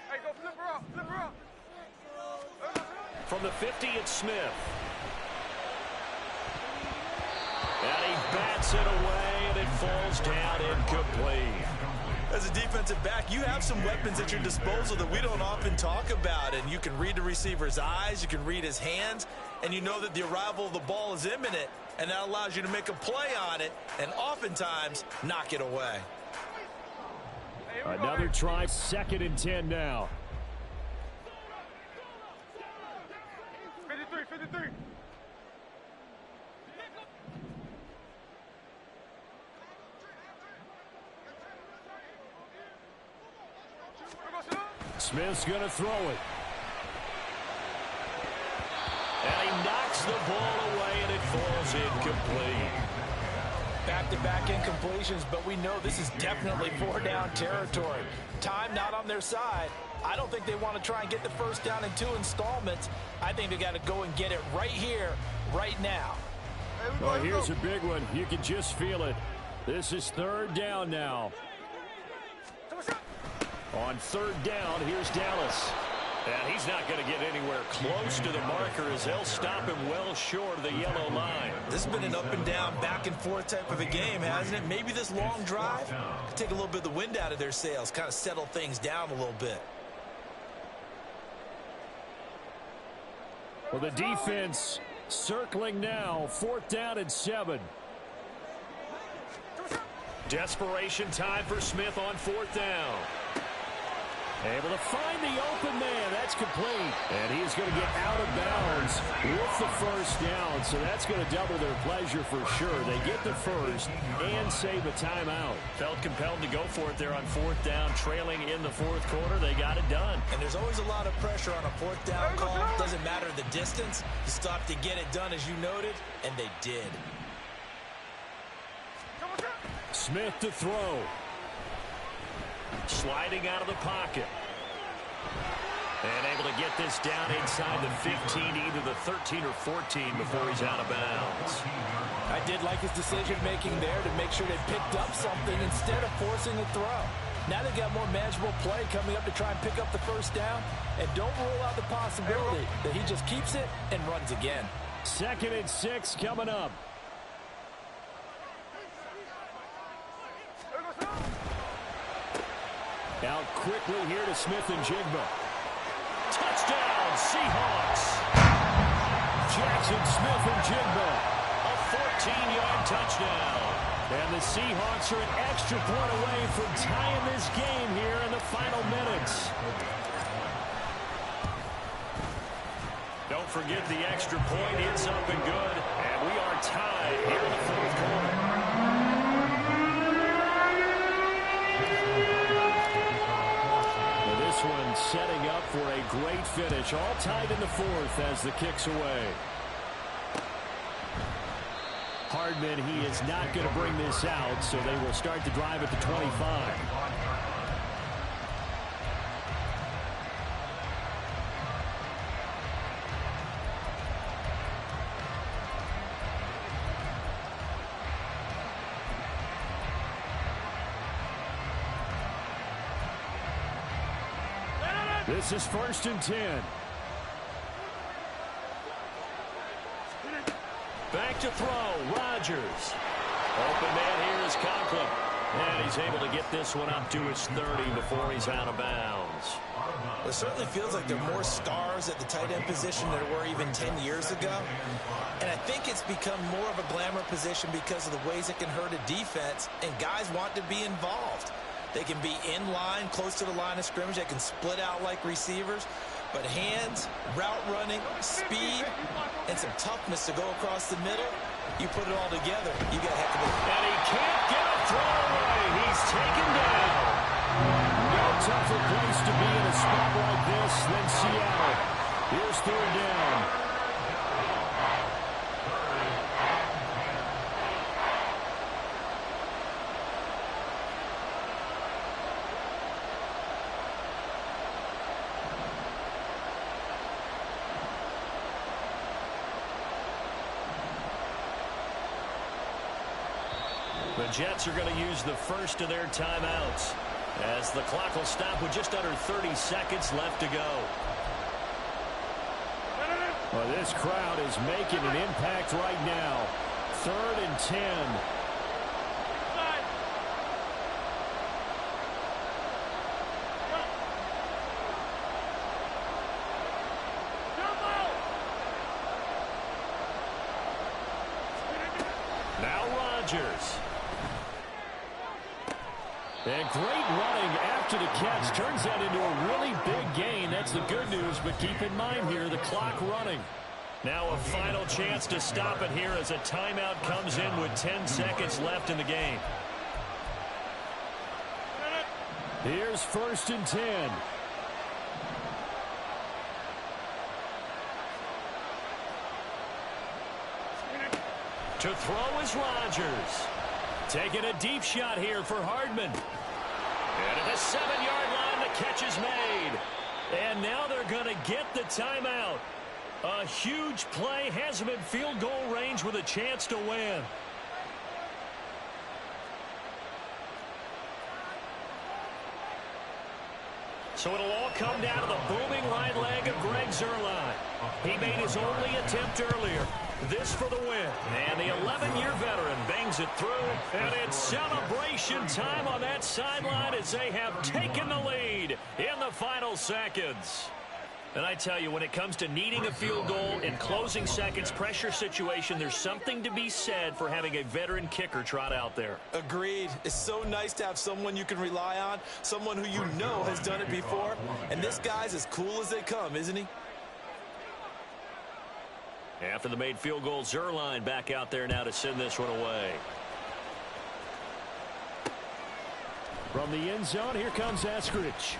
Hey, go flip her up, flip her up. From the 50, it's Smith. And he bats it away, and it falls down incomplete. As a defensive back, you have some weapons at your disposal that we don't often talk about. And you can read the receiver's eyes, you can read his hands, and you know that the arrival of the ball is imminent. And that allows you to make a play on it and oftentimes knock it away. Another try, 2nd and 10 now. 53. Smith's going to throw it. And he knocks the ball away, and it falls incomplete. Back-to-back incompletions, but we know this is definitely 4-down territory. Time not on their side. I don't think they want to try and get the first down in 2 installments. I think they got to go and get it right here, right now. Well, here's a big one. You can just feel it. This is 3rd down now. On 3rd down, here's Dallas. And he's not going to get anywhere close to the marker as they'll stop him well short of the yellow line. This has been an up and down, back and forth type of a game, hasn't it? Maybe this long drive could take a little bit of the wind out of their sails, kind of settle things down a little bit. Well, the defense circling now, 4th down and 7. Desperation time for Smith on 4th down. Able to find the open man. That's complete. And he's going to get out of bounds with the first down. So that's going to double their pleasure for sure. They get the first and save a timeout. Felt compelled to go for it there on 4th down, trailing in the 4th quarter. They got it done. And there's always a lot of pressure on a 4th down call. Doesn't matter the distance. You stop to get it done, as you noted, and they did. Smith to throw. Sliding out of the pocket. And able to get this down inside the 15, either the 13 or 14 before he's out of bounds. I did like his decision-making there to make sure they picked up something instead of forcing a throw. Now they got more manageable play coming up to try and pick up the first down. And don't rule out the possibility that he just keeps it and runs again. 2nd and 6 coming up. Out quickly here to Smith and Jigba. Touchdown, Seahawks. Jackson Smith and Jigba. A 14-yard touchdown. And the Seahawks are an extra point away from tying this game here in the final minutes. Don't forget the extra point. It's up and good. And we are tied here in the 4th quarter. This one setting up for a great finish. All tied in the 4th as the kick's away. Hardman, he is not going to bring this out, so they will start the drive at the 25. This is 1st and 10. Back to throw, Rodgers. Open man here is Conklin. And he's able to get this one up to his 30 before he's out of bounds. It certainly feels like there are more stars at the tight end position than there were even 10 years ago. And I think it's become more of a glamour position because of the ways it can hurt a defense, and guys want to be involved. They can be in line, close to the line of scrimmage. They can split out like receivers. But hands, route running, speed, and some toughness to go across the middle, you put it all together, you got a heck of a... And he can't get a throw away. He's taken down. No tougher place to be in a spot like this than Seattle. Here's third down. The Jets are going to use the first of their timeouts as the clock will stop with just under 30 seconds left to go. Well, this crowd is making an impact right now. 3rd and 10. Now Rodgers. And great running after the catch turns that into a really big gain. That's the good news, but keep in mind here the clock running. Now a final chance to stop it here as a timeout comes in with 10 seconds left in the game. Here's 1st and 10. To throw is Rodgers. Taking a deep shot here for Hardman. And at the 7-yard line, the catch is made. And now they're going to get the timeout. A huge play has him in field goal range with a chance to win. So it'll all come down to the booming right leg of Greg Zuerlein. He made his only attempt earlier. This for the win. And the 11-year veteran bangs it through. And it's celebration time on that sideline as they have taken the lead in the final seconds. And I tell you, when it comes to needing a field goal in closing seconds, pressure situation, there's something to be said for having a veteran kicker trot out there. Agreed. It's so nice to have someone you can rely on, someone who you know has done it before. And this guy's as cool as they come, isn't he? After the made field goal, Zuerlein back out there now to send this one away. From the end zone, here comes Eskridge.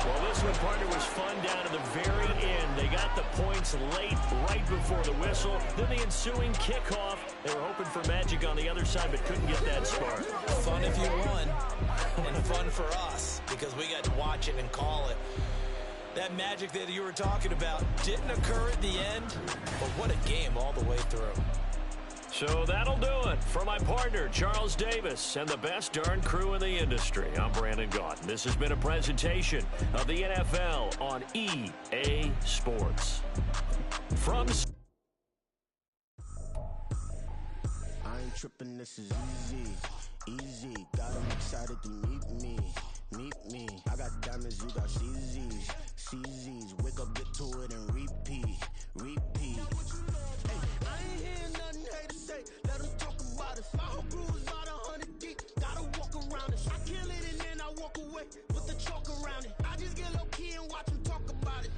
Well, this one, partner, was fun down to the very end. They got the points late, right before the whistle. Then the ensuing kickoff. They were hoping for magic on the other side, but couldn't get that spark. Fun if you won, and fun for us, because we got to watch it and call it. That magic that you were talking about didn't occur at the end, but what a game all the way through. So that'll do it for my partner, Charles Davis, and the best darn crew in the industry. I'm Brandon Gaudin. This has been a presentation of the NFL on EA Sports. From... I ain't tripping, this is easy, easy. Got them excited to meet me. I got diamonds, you got CZs, CZs. Wake up, get to it, and repeat. Hey, I ain't hearing nothing hate to say. Let them talk about us. My whole crew is about 100 deep. Gotta walk around us. I kill it and then I walk away with the chalk around it. I just get low key and watch them talk about it.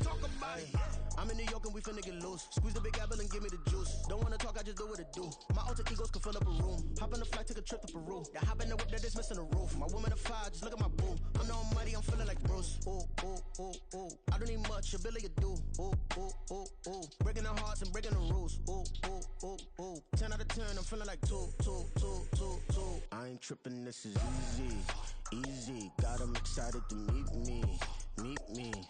I'm in New York and we finna get loose. Squeeze the big apple and give me the juice. Don't wanna talk, I just do what it do. My alter egos can fill up a room. Hop on the flight, take a trip to Peru. The hop in the whip that is missing the roof. My woman a fire, just look at my boo. I'm no money, I'm feeling like Bruce. Ooh, ooh, ooh, ooh. I don't need much, ability to do. Ooh, ooh, ooh, ooh. Breaking the hearts and breaking the rules. Ooh, ooh, ooh, ooh. 10 out of 10, I'm feeling like 2. I ain't tripping, this is easy, easy. Got them excited to meet me.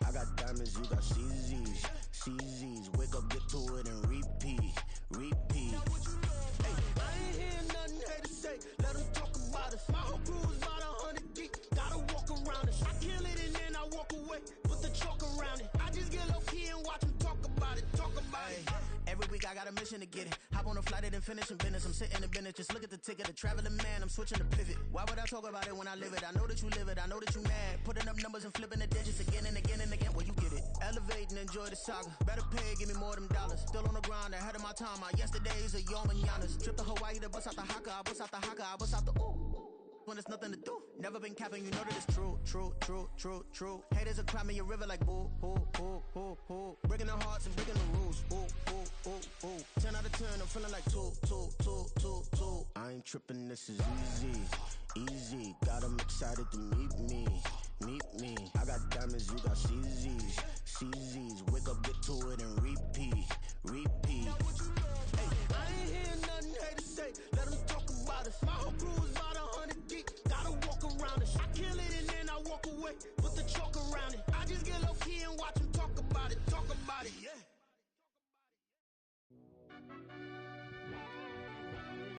I got diamonds, you got CZs, CZs. Wake up, get to it, and repeat. Hey, I ain't hearing nothing hate to say. Let them talk about us. My whole crew is about 100 deep. Gotta walk around us. I kill it and then I walk away with the chalk around it. I just get low key and watch them talk about it. flight it and finish in business. I'm sitting in business, just look at the ticket, the traveling man, I'm switching the pivot. Why would I talk about it when I live it? I know that you live it, I know that you mad. Putting up numbers and flipping the digits again and again and again. Well, you get it. Elevate and enjoy the saga. Better pay, give me more than dollars. Still on the grind, ahead of my time. My yesterdays are your mananas. Trip to Hawaii to bust out the haka. I bust out the haka, I bust out the ooh. When there's nothing to do. Never been capping, you know that it's true, true, true, true, true. Haters are climbing your river like boo, boo, boo, boo, boo. Breaking their hearts and breaking the rules. Ooh, ooh, ooh, ooh. 10 out of 10, I'm feeling like 2, 2, 2, 2, 2. I ain't tripping, this is easy, easy. Got 'em excited to meet me, meet me. I got diamonds, you got CZs, CZs. Wake up, get to it and repeat, repeat. Hey, I ain't hearing nothing haters say. Let them talk about us. My whole crew is about 100 deep. Gotta walk around it. I kill it and then I walk away. Put the chalk around it. I just get low